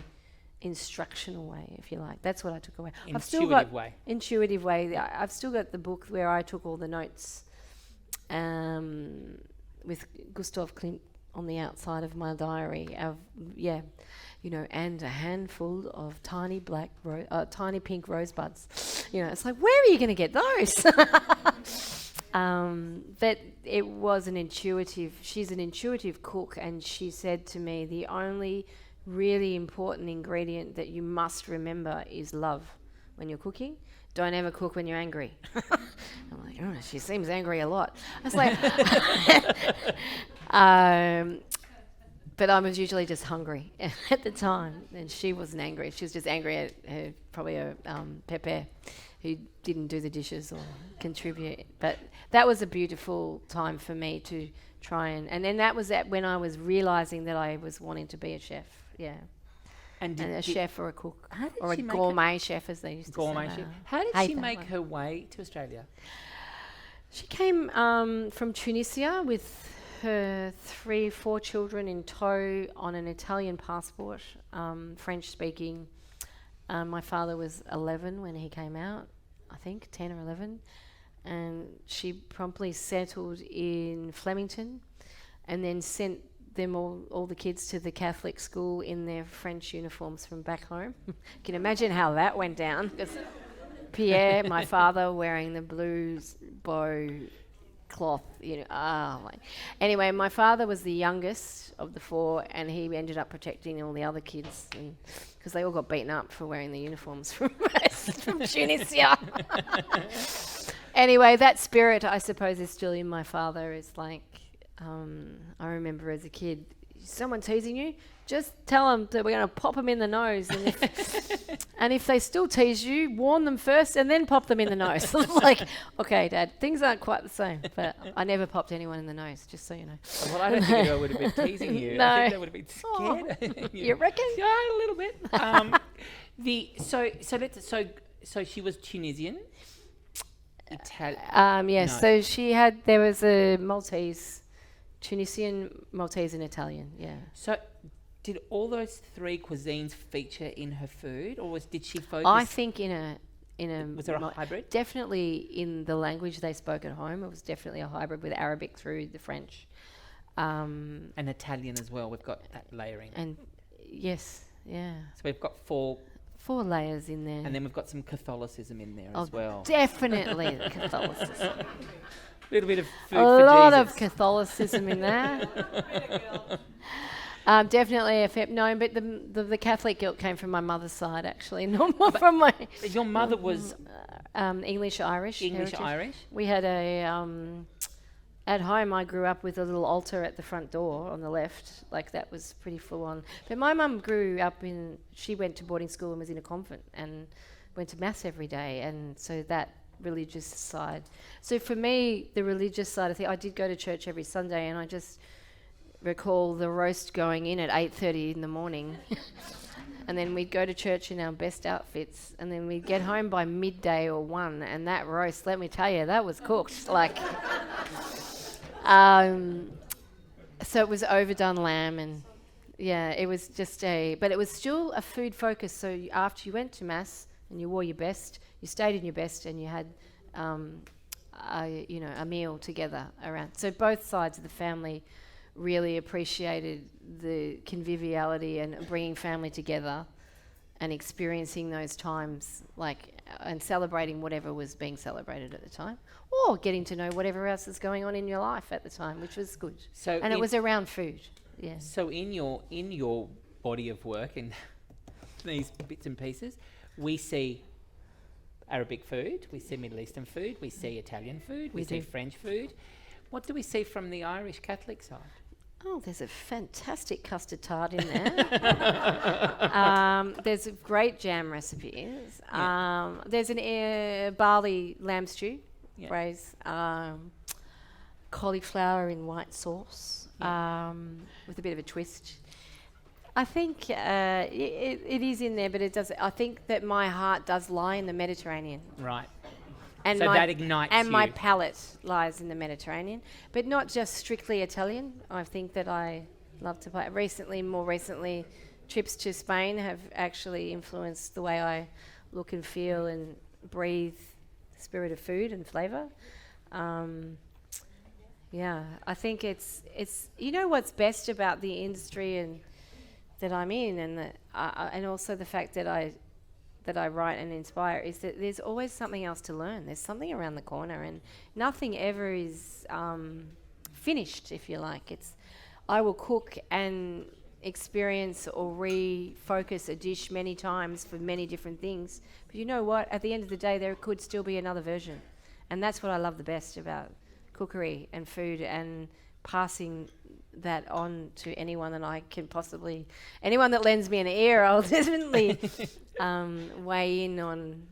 instructional way, if you like. That's what I took away. Intuitive way. I've still got the book where I took all the notes with Gustav Klimt on the outside of my diary and a handful of tiny pink rosebuds. It's like, where are you going to get those? But it was she's an intuitive cook, and she said to me, the only really important ingredient that you must remember is love when you're cooking. Don't ever cook when you're angry. I'm like, oh, she seems angry a lot. I was like, but I was usually just hungry at the time, and she wasn't angry. She was just angry at her Pepe, who didn't do the dishes or contribute. But that was a beautiful time for me to try and then that was when I was realising that I was wanting to be a chef. Yeah. And a chef or a cook, or a gourmet chef, as they used to say. Gourmet chef. How did she make her way to Australia? She came from Tunisia with her 3-4 children in tow on an Italian passport, French speaking. My father was 11 when he came out, I think 10 or 11, and she promptly settled in Flemington, and then sent them all the kids to the Catholic school in their French uniforms from back home. You can imagine how that went down. 'Cause Pierre, my father, wearing the blue bow cloth, Anyway, my father was the youngest of the four, and he ended up protecting all the other kids because they all got beaten up for wearing the uniforms from Tunisia. Anyway, that spirit, I suppose, is still in my father. It's like, I remember as a kid, someone teasing you, just tell them that we're going to pop them in the nose. And if they still tease you, warn them first and then pop them in the nose. Like, okay, Dad, things aren't quite the same. But I never popped anyone in the nose, just so you know. Well, I don't think I would have been teasing you. No. I think they would have been scared. You reckon? Yeah, a little bit. So she was Tunisian? Yes, No. so there was a Maltese, Tunisian, Maltese and Italian, yeah. So did all those three cuisines feature in her food, or did she focus? I think in a was there a hybrid? Definitely in the language they spoke at home. It was definitely a hybrid with Arabic through the French. And Italian as well. We've got that layering. And yes, yeah. So we've got four layers in there. And then we've got some Catholicism in there as well. Definitely Catholicism. A little bit of food A for lot Jesus. of Catholicism in there. Definitely but the Catholic guilt came from my mother's side, actually, not from my... Your mother was... English-Irish. English-Irish? We had at home, I grew up with a little altar at the front door on the left. Like, that was pretty full on. But my mum grew up she went to boarding school and was in a convent and went to mass every day. And so that religious side. So for me, the religious side of things, I did go to church every Sunday, and I just recall the roast going in at 8:30 in the morning. And then we'd go to church in our best outfits, and then we'd get home by midday or 1, and that roast, let me tell you, that was cooked. Like... so it was overdone lamb, and yeah, it was just but it was still a food focus. So after you went to mass and you wore your best, you stayed in your best, and you had, a meal together around. So both sides of the family really appreciated the conviviality and bringing family together and experiencing those times, and celebrating whatever was being celebrated at the time, or getting to know whatever else is going on in your life at the time, which was good. And it was around food. Yeah. So in your body of work and these bits and pieces, we see Arabic food, we see Middle Eastern food, we see Italian food, we see French food. What do we see from the Irish Catholic side? Oh, there's a fantastic custard tart in there. There's great jam recipes. Yeah. There's an barley lamb stew, Yeah. braise, cauliflower in white sauce, with a bit of a twist. I think it is in there, but it does. I think that my heart does lie in the Mediterranean. Right. And so that ignites and you. my palate lies in the Mediterranean, but not just strictly Italian. I think that I love to play. More recently, trips to Spain have actually influenced the way I look and feel and breathe the spirit of food and flavour. I think it's what's best about the industry and that I'm in, and also the fact that I write and inspire, is that there's always something else to learn. There's something around the corner, and nothing ever is finished, if you like. I will cook and experience or refocus a dish many times for many different things. But you know what? At the end of the day, there could still be another version. And that's what I love the best about cookery and food, and passing that on to anyone that I can possibly... Anyone that lends me an ear, I'll definitely weigh in on,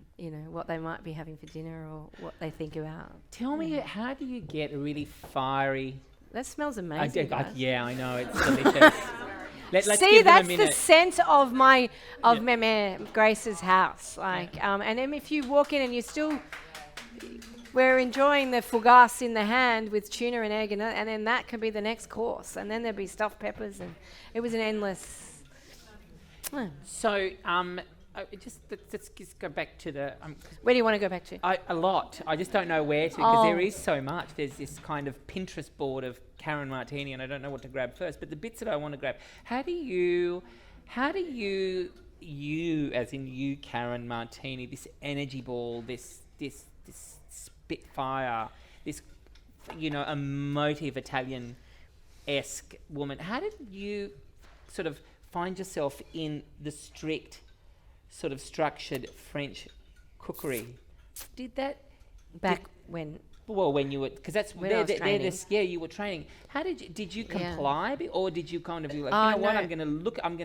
what they might be having for dinner or what they think about. Tell me, how do you get a really fiery... That smells amazing, guys. Yeah, I know, it's delicious. Let's See, give them a that's minute. the scent of mémère, Grace's house. And then if you walk in and you still... We're enjoying the fougasse in the hand with tuna and egg, and then that could be the next course. And then there'd be stuffed peppers, and it was an endless... So, let's just go back to the. Where do you want to go back to? A lot. I just don't know where to because there is so much. There's this kind of Pinterest board of Karen Martini, and I don't know what to grab first. But the bits that I want to grab, how do you, as in you, Karen Martini, this energy ball, this spitfire, this, emotive Italian-esque woman. How did you sort of find yourself in the strict, sort of structured French cookery? Did that when? Well, when you were, because that's when I was training. You were training. How did you comply, or did you kind of be like, No. I'm going to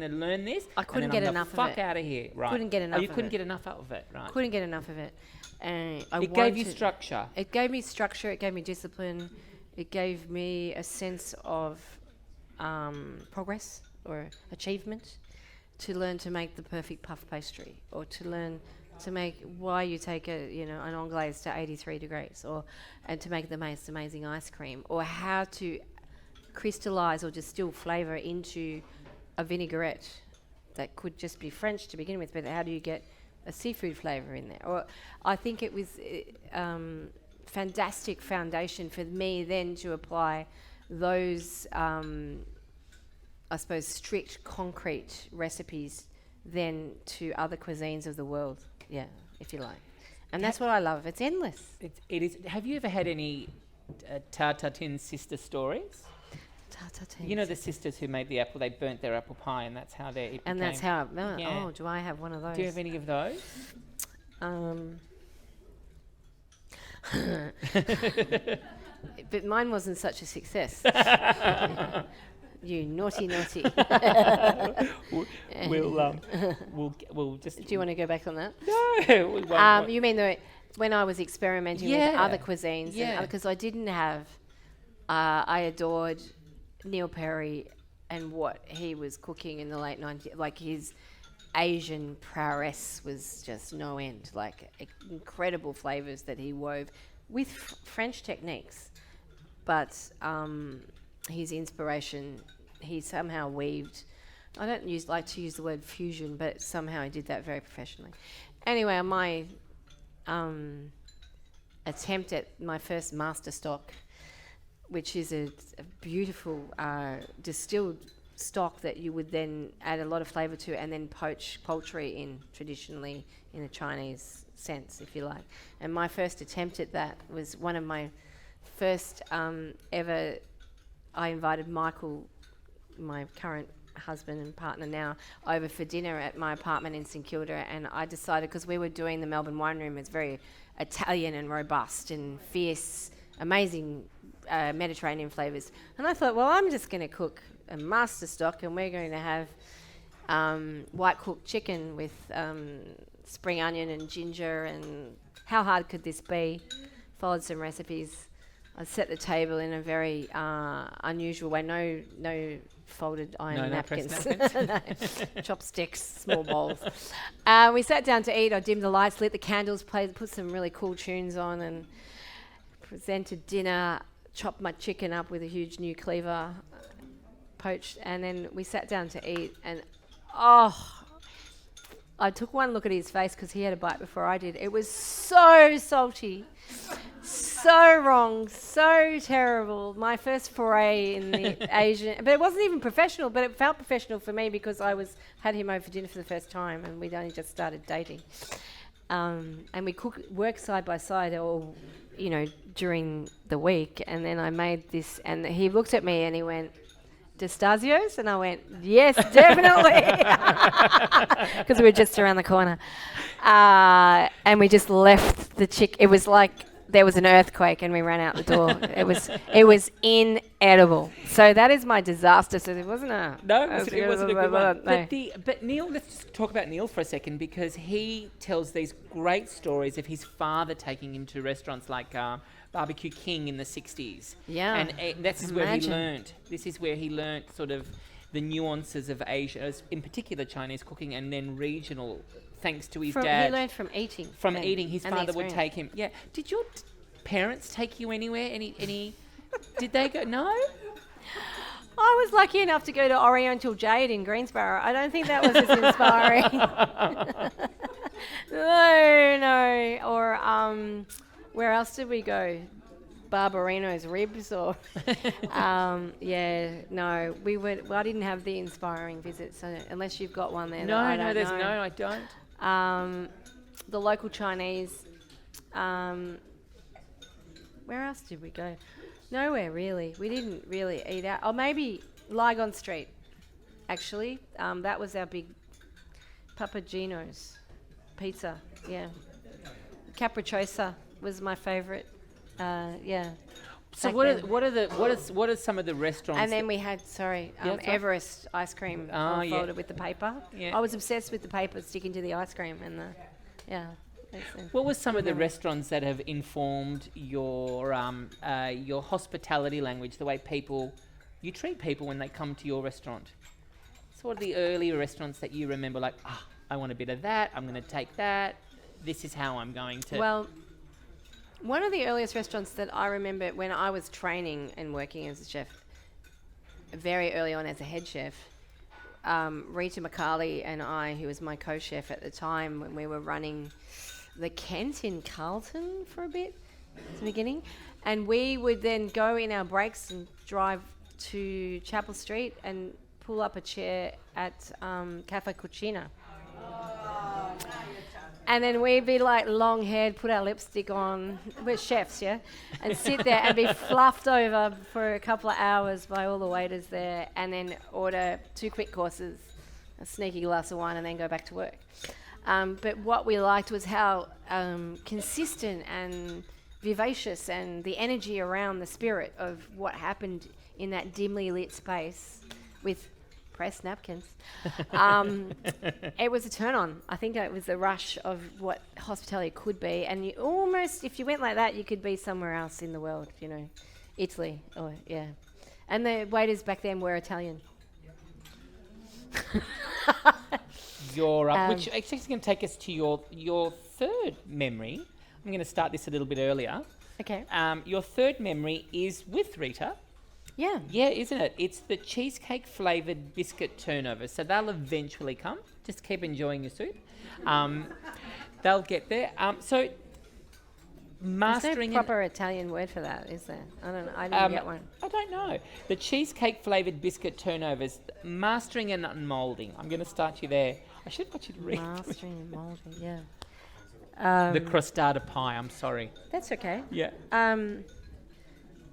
learn this. I couldn't and get then enough I'm the of fuck it. out of here, right? Couldn't get enough. You of couldn't it. get enough out of it, right? Couldn't get enough of it, and It gave you structure. It gave me structure. It gave me discipline. It gave me a sense of progress or achievement. To learn to make the perfect puff pastry, or to learn to make why you take an anglaise to 83 degrees, and to make the most amazing ice cream, or how to crystallize or distill flavour into a vinaigrette that could just be French to begin with, but how do you get a seafood flavour in there? Or I think it was fantastic foundation for me then to apply those I suppose strict concrete recipes then to other cuisines of the world, if you like. And that's what I love. It's endless. It is. Have you ever had any Tartatin sister stories? Tartatin. You know the sisters who made the apple, they burnt their apple pie, and that's how it became. And that's how, Yeah. do I have one of those? Do you have any of those? But mine wasn't such a success. You naughty. We'll just. Do you want to go back on that? No. We won't. You mean when I was experimenting with other cuisines? Yeah. Because I didn't have. I adored Neil Perry and what he was cooking in the late 90s. Like his Asian prowess was just no end. Like incredible flavors that he wove with French techniques, but. His inspiration, he somehow weaved. I don't like to use the word fusion, but somehow he did that very professionally. Anyway, my attempt at my first master stock, which is a beautiful distilled stock that you would then add a lot of flavour to and then poach poultry in traditionally in a Chinese sense, if you like. And my first attempt at that was one of my first ever. I invited Michael, my current husband and partner now, over for dinner at my apartment in St Kilda, and I decided, because we were doing the Melbourne Wine Room, it's very Italian and robust and fierce, amazing Mediterranean flavours. And I thought, well, I'm just going to cook a master stock, and we're going to have white cooked chicken with spring onion and ginger, and how hard could this be? Followed some recipes. I set the table in a very unusual way. No folded iron napkins. No. Chopsticks, small bowls. We sat down to eat. I dimmed the lights, lit the candles, put some really cool tunes on, and presented dinner. Chopped my chicken up with a huge new cleaver, poached, and then we sat down to eat. And I took one look at his face because he had a bite before I did. It was so salty. So wrong, so terrible. My first foray in the Asian, but it wasn't even professional, but it felt professional for me because I had him over for dinner for the first time and we'd only just started dating. And we worked side by side all, during the week. And then I made this, and he looked at me and he went, D'Estasio's? And I went, yes, definitely. Because we were just around the corner. And we just left the It was like there was an earthquake and we ran out the door. It was inedible. So that is my disaster. So it wasn't a... No, it wasn't a good one. No. But Neil, let's just talk about Neil for a second, because he tells these great stories of his father taking him to restaurants like... Barbecue King in the 60s. Yeah. And this is where he learnt. This is where he learnt sort of the nuances of Asia, in particular Chinese cooking, and then regional, thanks to his dad. He learned from eating. From eating. His father would take him. Yeah. Did your parents take you anywhere? Any did they go? No? I was lucky enough to go to Oriental Jade in Greensborough. I don't think that was as inspiring. No. Or where else did we go? Barbarino's Ribs, or no, we went. Well, I didn't have the inspiring visit, so unless you've got one there, I don't. The local Chinese. Where else did we go? Nowhere really. We didn't really eat out. Oh, maybe Lygon Street. Actually, that was our big Papagino's pizza. Yeah, Capricciosa was my favourite. So what are some of the restaurants? And then we had Everest ice cream folded with the paper. Yeah. I was obsessed with the paper sticking to the ice cream and What were some of the restaurants that have informed your hospitality language, the way you treat people when they come to your restaurant? So what are the earlier restaurants that you remember, like, I want a bit of that, I'm going to take that, this is how I'm going to... Well, one of the earliest restaurants that I remember when I was training and working as a chef, very early on as a head chef, Rita McCarley and I, who was my co-chef at the time when we were running the Kent in Carlton for a bit at the beginning, and we would then go in our breaks and drive to Chapel Street and pull up a chair at Cafe Cucina. And then we'd be like long-haired, put our lipstick on, we're chefs, yeah? And sit there and be fluffed over for a couple of hours by all the waiters there, and then order 2 quick courses, a sneaky glass of wine, and then go back to work. But what we liked was how consistent and vivacious and the energy around the spirit of what happened in that dimly lit space with pressed napkins. It was a turn on. I think it was the rush of what hospitality could be. And you almost, if you went like that, you could be somewhere else in the world, Italy. And the waiters back then were Italian. You're up, which actually is going to take us to your third memory. I'm going to start this a little bit earlier. Okay. Your third memory is with Rita. Yeah. Yeah, isn't it? It's the cheesecake flavoured biscuit turnovers. So they'll eventually come. Just keep enjoying your soup. They'll get there. So mastering... There's no proper Italian word for that, is there? I don't know. I didn't get one. I don't know. The cheesecake flavoured biscuit turnovers, mastering and unmoulding. I'm going to start you there. I should have got you to read. Mastering and moulding, yeah. The crostata pie, I'm sorry. That's okay. Yeah.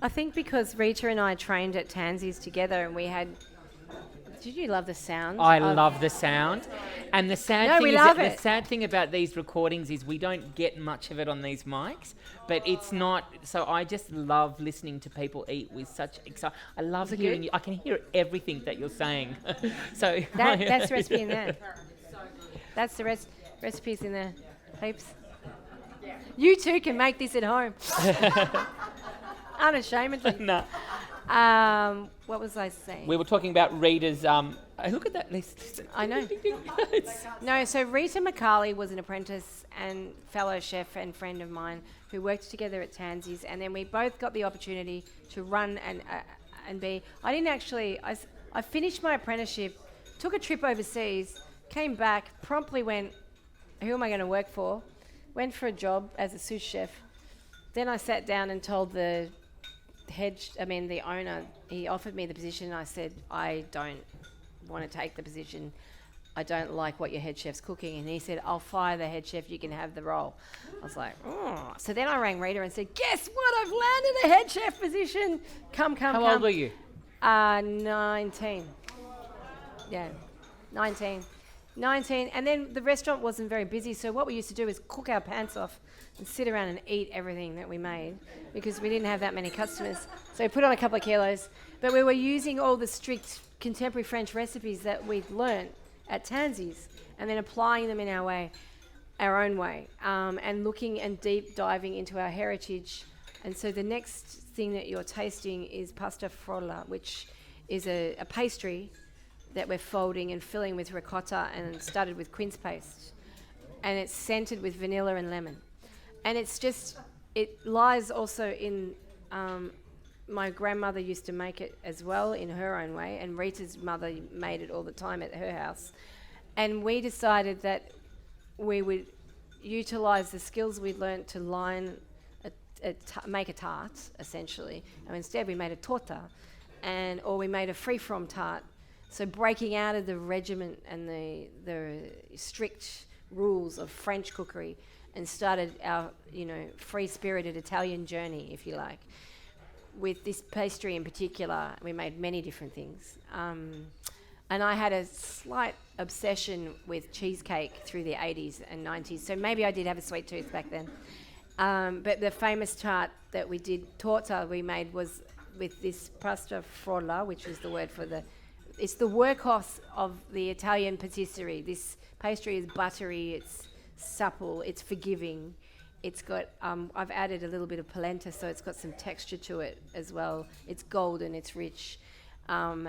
I think because Rita and I trained at Tansi's together, and we had... Did you love the sound? I love the sound. And the sad thing about these recordings is we don't get much of it on these mics, but it's not... So I just love listening to people eat with such excitement. I love hearing you. I can hear everything that you're saying. So that's the recipe in there. That's the recipes in there, peeps. You too can make this at home. Unashamedly. No. What was I saying? We were talking about Rita's... look at that list. I know. No, so Rita McCarley was an apprentice and fellow chef and friend of mine who worked together at Tansi's, and then we both got the opportunity to run and be... I didn't actually... I finished my apprenticeship, took a trip overseas, came back, promptly went, who am I going to work for? Went for a job as a sous chef. Then I sat down and told the owner, he offered me the position, and I said, I don't want to take the position. I don't like what your head chef's cooking. And he said, I'll fire the head chef, you can have the role. I was like, oh. So then I rang Rita and said, guess what? I've landed a head chef position. Come. How old were you? 19. Yeah, 19. And then the restaurant wasn't very busy, so what we used to do is cook our pants off and sit around and eat everything that we made because we didn't have that many customers. So we put on a couple of kilos, but we were using all the strict contemporary French recipes that we'd learnt at Tansi's and then applying them in our own way, and looking and deep diving into our heritage. And so the next thing that you're tasting is pasta frolla, which is a pastry that we're folding and filling with ricotta and studded with quince paste. And it's scented with vanilla and lemon. And it's just, it lies also in my grandmother used to make it as well in her own way, and Rita's mother made it all the time at her house. And we decided that we would utilise the skills we'd learnt to make a tart, essentially. And instead we made a torta, or we made a free-from tart. So breaking out of the regiment and the strict rules of French cookery, and started our, free-spirited Italian journey, if you like. With this pastry in particular, we made many different things. And I had a slight obsession with cheesecake through the 80s and 90s, so maybe I did have a sweet tooth back then. But the famous tart that we did, torta, we made was with this pasta frolla, which is the word for it's the workhorse of the Italian patisserie. This pastry is buttery, it's supple, it's forgiving. It's got, I've added a little bit of polenta, so it's got some texture to it as well. It's golden, it's rich. And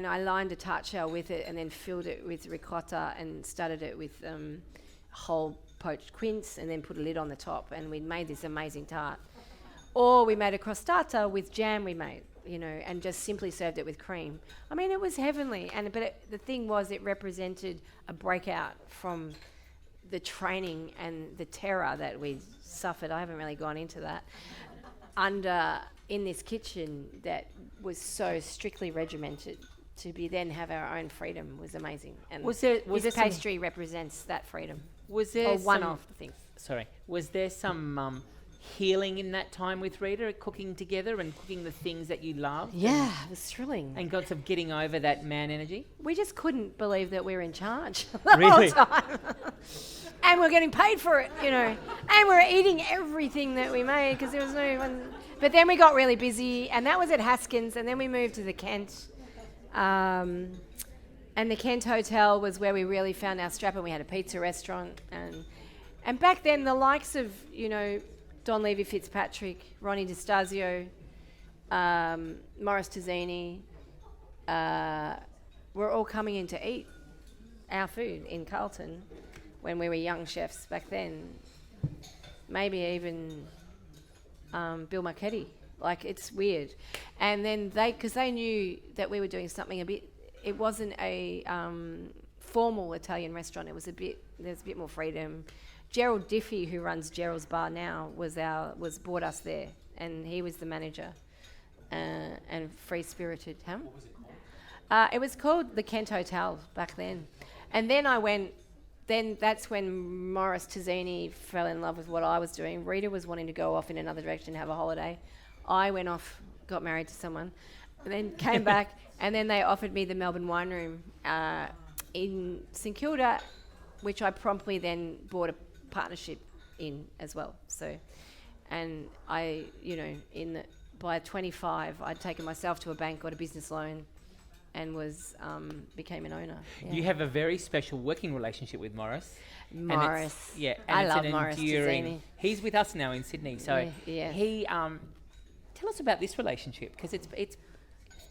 I lined a tart shell with it and then filled it with ricotta and studded it with whole poached quince and then put a lid on the top, and we made this amazing tart. Or we made a crostata with jam we made, and just simply served it with cream. I mean, it was heavenly. The thing was, it represented a breakout from the training and the terror that we suffered. I haven't really gone into that. In this kitchen that was so strictly regimented, to then have our own freedom was amazing. And this pastry represents that freedom. Was there one of the things? Sorry. Was there some healing in that time with Rita, cooking together and cooking the things that you loved? Yeah, it was thrilling. And got of getting over that man energy? We just couldn't believe that we were in charge the Really? whole time. And we're getting paid for it, And we're eating everything that we made because there was no one. But then we got really busy, and that was at Haskins, and then we moved to the Kent. And the Kent Hotel was where we really found our strap, and we had a pizza restaurant. And back then, the likes of, Don Levy Fitzpatrick, Ronnie DiStasio, Morris Tazzini, were all coming in to eat our food in Carlton when we were young chefs back then. Maybe even Bill Marchetti. Like, it's weird. And then because they knew that we were doing something it wasn't a formal Italian restaurant. There's a bit more freedom. Gerald Diffie, who runs Gerald's Bar now, brought us there, and he was the manager, and free-spirited. What was it called? It was called the Kent Hotel back then. And then that's when Morris Tazzini fell in love with what I was doing. Rita was wanting to go off in another direction, have a holiday. I went off, got married to someone, and then came back, and then they offered me the Melbourne Wine Room in St Kilda, which I promptly then bought a partnership in as well. So, and I, by 25, I'd taken myself to a bank, got a business loan, and became an owner. Yeah. You have a very special working relationship with Morris. Morris. And I it's love Morris Tazzini. He's with us now in Sydney. So yeah. he, tell us about this relationship, because it's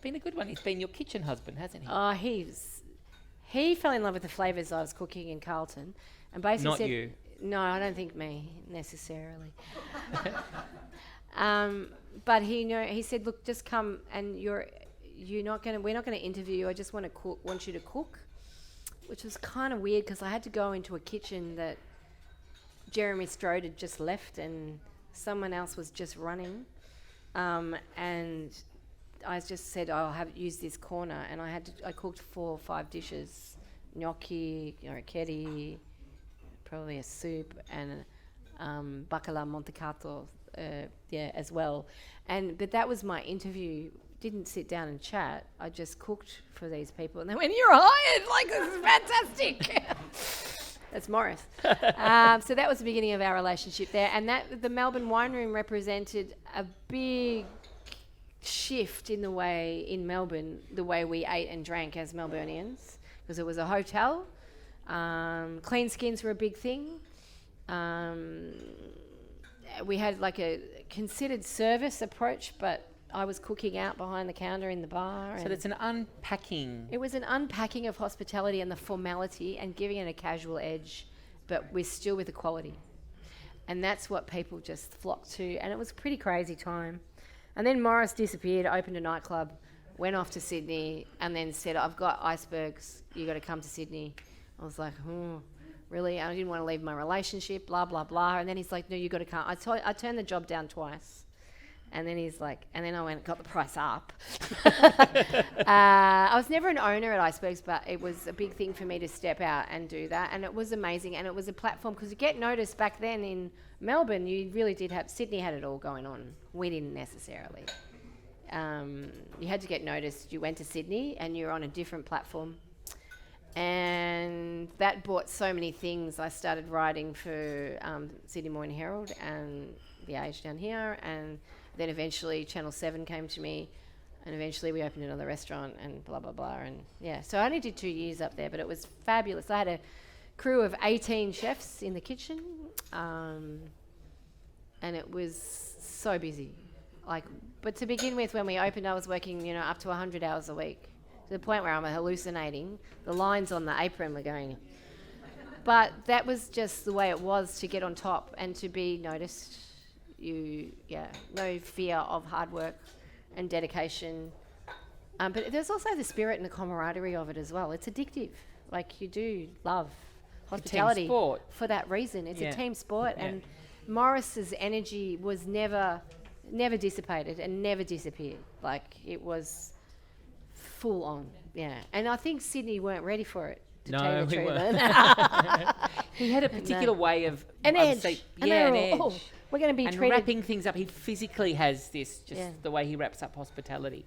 been a good one. He's been your kitchen husband, hasn't he? Oh, he fell in love with the flavours I was cooking in Carlton, and basically Not said, you. No, I don't think me necessarily. But he said, look, just come, and we're not going to interview you. I just want you to cook, which was kind of weird because I had to go into a kitchen that Jeremy Strode had just left and someone else was just running, and I just said I'll use this corner, and I cooked 4 or 5 dishes, gnocchi, ricotti, probably a soup, and bacala montecato, as well. But that was my interview. Didn't sit down and chat. I just cooked for these people, and they went, "You're hired! Like, this is fantastic." That's Morris. So that was the beginning of our relationship there, and the Melbourne Wine Room represented a big shift in Melbourne, the way we ate and drank as Melburnians, because it was a hotel. Clean skins were a big thing. We had like a considered service approach, but I was cooking out behind the counter in the bar. So it's an unpacking. It was an unpacking of hospitality and the formality and giving it a casual edge, but we're still with the quality. And that's what people just flocked to. And it was a pretty crazy time. And then Morris disappeared, opened a nightclub, went off to Sydney, and then said, I've got icebergs, you got to come to Sydney. I was like, really? I didn't want to leave my relationship, blah, blah, blah. And then he's like, no, you got to come. I turned the job down twice. And then he's like, and then I went and got the price up. I was never an owner at Icebergs, but it was a big thing for me to step out and do that. And it was amazing. And it was a platform, because you get noticed back then in Melbourne, you really did have, Sydney had it all going on. We didn't necessarily. You had to get noticed. You went to Sydney and you're on a different platform. And that brought so many things. I started writing for Sydney Morning Herald and The Age down here, and then eventually Channel 7 came to me, and eventually we opened another restaurant and blah, blah, blah. And yeah, so I only did 2 years up there, but it was fabulous. I had a crew of 18 chefs in the kitchen, and it was so busy. But to begin with, when we opened, I was working, up to 100 hours a week, to the point where I'm hallucinating. The lines on the apron were going. But that was just the way it was to get on top and to be noticed. No fear of hard work and dedication. But there's also the spirit and the camaraderie of it as well. It's addictive. You do love hospitality team sport. For that reason. It's a team sport, and Morris's energy was never dissipated and never disappeared. It was full on. Yeah. And I think Sydney weren't ready for it. No, we weren't. He had a particular way of... An edge. An edge. Oh, we're going to be and treated... wrapping things up. He physically has this, the way he wraps up hospitality.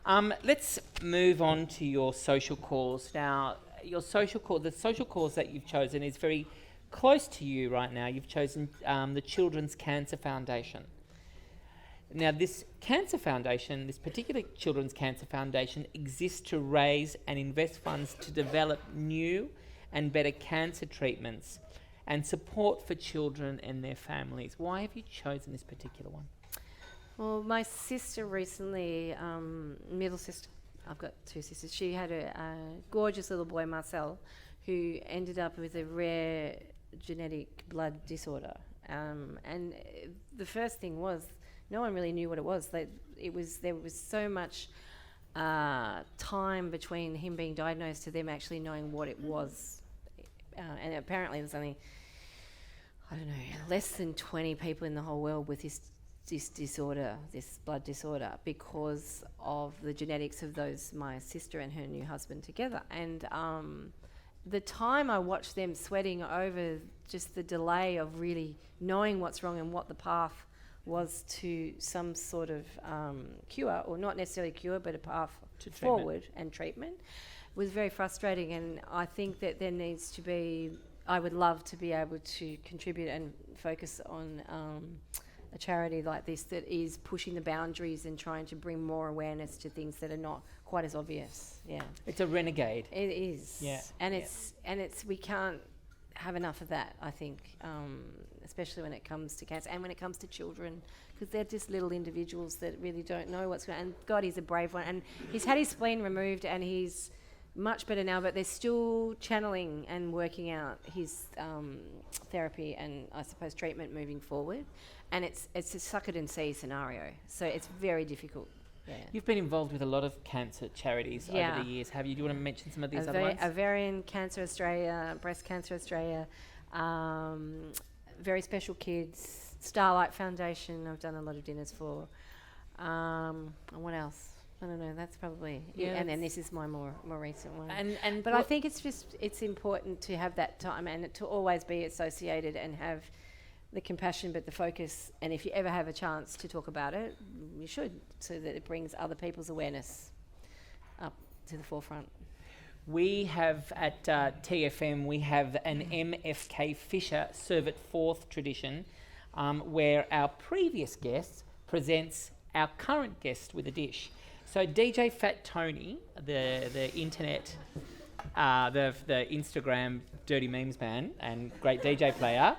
Let's move on to your social cause. Now, the social cause that you've chosen is very close to you right now. You've chosen the Children's Cancer Foundation. Now, this cancer foundation, this particular Children's Cancer Foundation, exists to raise and invest funds to develop new and better cancer treatments and support for children and their families. Why have you chosen this particular one? Well, my sister recently, middle sister, I've got 2 sisters, she had a gorgeous little boy, Marcel, who ended up with a rare genetic blood disorder. And the first thing was, no one really knew what it was. There was so much time between him being diagnosed to them actually knowing what it was. And apparently there was only, less than 20 people in the whole world with this disorder, this blood disorder, because of the genetics of my sister and her new husband together. And the time I watched them sweating over just the delay of really knowing what's wrong and what the path was to some sort of cure, or not necessarily cure, but a path forward and treatment, was very frustrating. And I think that there needs to be, I would love to be able to contribute and focus on a charity like this that is pushing the boundaries and trying to bring more awareness to things that are not quite as obvious. Yeah, it's a renegade. It is. Yeah, and it's we can't have enough of that, I think, especially when it comes to cancer and when it comes to children, because they're just little individuals that really don't know what's going on. And God, he's a brave one. And he's had his spleen removed and he's much better now, but they're still channeling and working out his therapy and, I suppose, treatment moving forward. And it's a suck it and see scenario. So it's very difficult. Yeah. You've been involved with a lot of cancer charities over the years, have you? Do you want to mention some of these other ones? Ovarian Cancer Australia, Breast Cancer Australia, Very Special Kids, Starlight Foundation, I've done a lot of dinners for. And what else? I don't know, that's probably... Yeah, and then this is my more recent one. But I think it's important to have that time and to always be associated and have the compassion but the focus, and if you ever have a chance to talk about it, you should, so that it brings other people's awareness up to the forefront. We have at TFM, we have an MFK Fisher Serve It Forth tradition, where our previous guest presents our current guest with a dish. So DJ Fat Tony, the internet, the Instagram dirty memes man and great DJ player,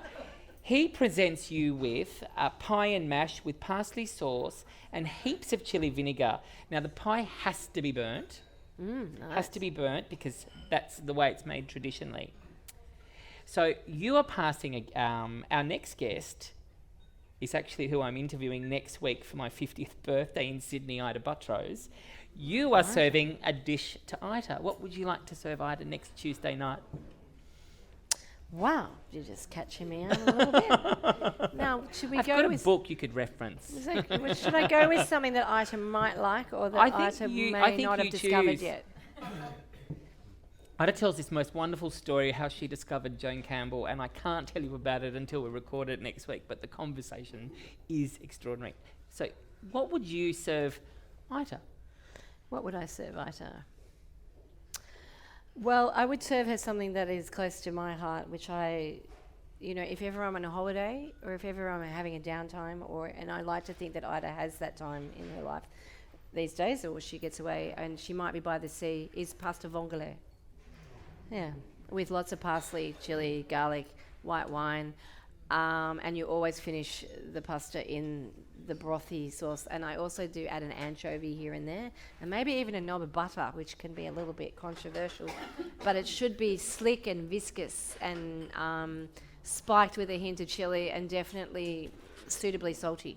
he presents you with a pie and mash with parsley sauce and heaps of chili vinegar. Now, the pie has to be burnt. Nice. Has to be burnt because that's the way it's made traditionally. So you are passing our next guest is actually who I'm interviewing next week for my 50th birthday in Sydney, Ita Buttrose. You are serving a dish to Ita. What would you like to serve Ita next Tuesday night? Wow, you're just catching me out a little bit. Now, should we I've go got with... a book you could reference. Should I go with something that Ita might like or that Ita may not have discovered yet? Ita tells this most wonderful story how she discovered Joan Campbell, and I can't tell you about it until we record it next week, but the conversation is extraordinary. So what would you serve Ita? What would I serve Ita? Well, I would serve her something that is close to my heart, which if ever I'm on a holiday or if ever I'm having a downtime, and I like to think that Ita has that time in her life these days, or she gets away and she might be by the sea, is pasta vongole. Yeah, with lots of parsley, chilli, garlic, white wine, and you always finish the pasta in the brothy sauce. And I also do add an anchovy here and there, and maybe even a knob of butter, which can be a little bit controversial, but it should be slick and viscous and spiked with a hint of chilli and definitely suitably salty.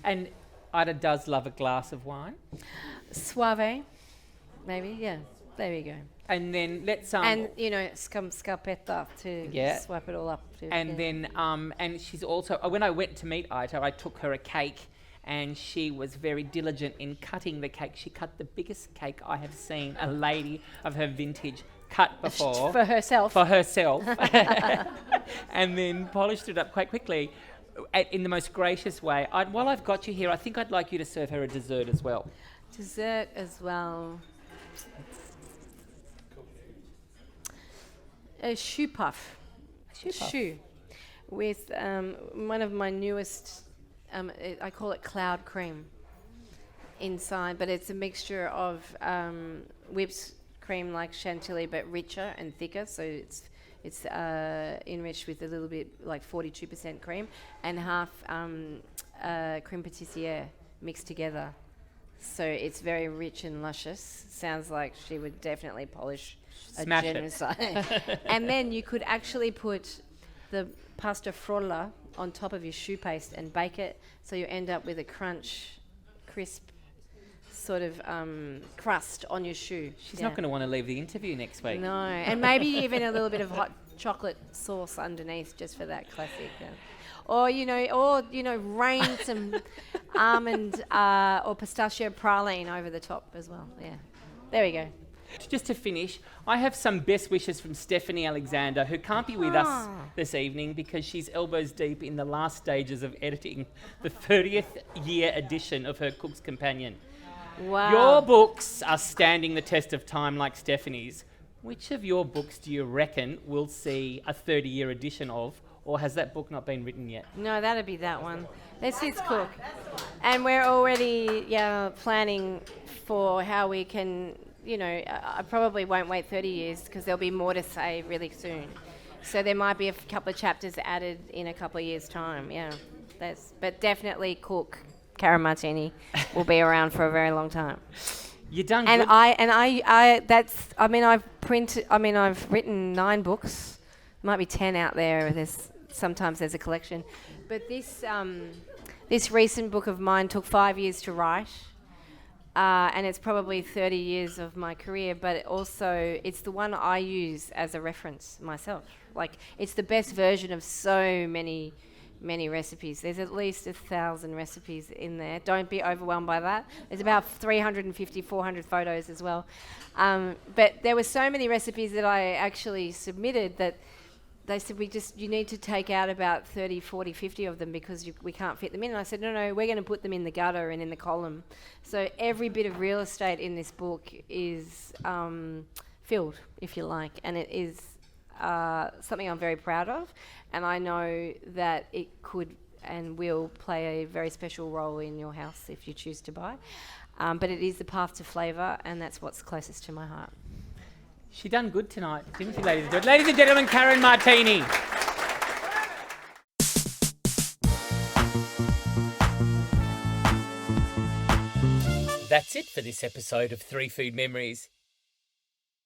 And Ita does love a glass of wine. Suave, maybe, yeah. There you go. And then let's and scarpetta to swipe it all up. And then and she's also when I went to meet Ita, I took her a cake, and she was very diligent in cutting the cake. She cut the biggest cake I have seen a lady of her vintage cut before for herself. And then polished it up quite quickly in the most gracious way. While I've got you here, I think I'd like you to serve her a dessert as well. Dessert as well. A choux puff. Choux. With one of my newest, I call it cloud cream inside, but it's a mixture of whipped cream like chantilly, but richer and thicker. So it's enriched with a little bit like 42% cream and half creme patissiere mixed together. So it's very rich and luscious. Sounds like she would definitely polish Smash a generous side. And then you could actually put the pasta frolla on top of your choux paste and bake it, so you end up with a crisp sort of crust on your choux. She's not going to want to leave the interview next week. No, and maybe even a little bit of hot chocolate sauce underneath just for that classic. Or rain some almond or pistachio praline over the top as well. Yeah, there we go. Just to finish, I have some best wishes from Stephanie Alexander, who can't be with us this evening because she's elbows deep in the last stages of editing the 30th year edition of her Cook's Companion. Wow. Your books are standing the test of time like Stephanie's. Which of your books do you reckon we'll see a 30-year edition of, or has that book not been written yet? No, that'd be that one. Let's cook. And we're already planning for how we can, I probably won't wait 30 years because there'll be more to say really soon. So there might be a couple of chapters added in a couple of years' time, but definitely Cook, Karen Martini, will be around for a very long time. You've done and good. I've written 9 books. Might be 10 out there. Sometimes there's a collection. But this recent book of mine took 5 years to write. And it's probably 30 years of my career, but also it's the one I use as a reference myself. Like, it's the best version of so many recipes. There's at least 1,000 recipes in there. Don't be overwhelmed by that. There's about 350, 400 photos as well. But there were so many recipes that I actually submitted that they said, you need to take out about 30, 40, 50 of them because we can't fit them in. And I said, no, we're going to put them in the gutter and in the column. So every bit of real estate in this book is filled, if you like, and it is something I'm very proud of. And I know that it could and will play a very special role in your house if you choose to buy. But it is the path to flavour, and that's what's closest to my heart. She done good tonight, didn't she, ladies and gentlemen? Ladies and gentlemen, Karen Martini. That's it for this episode of 3 Food Memories.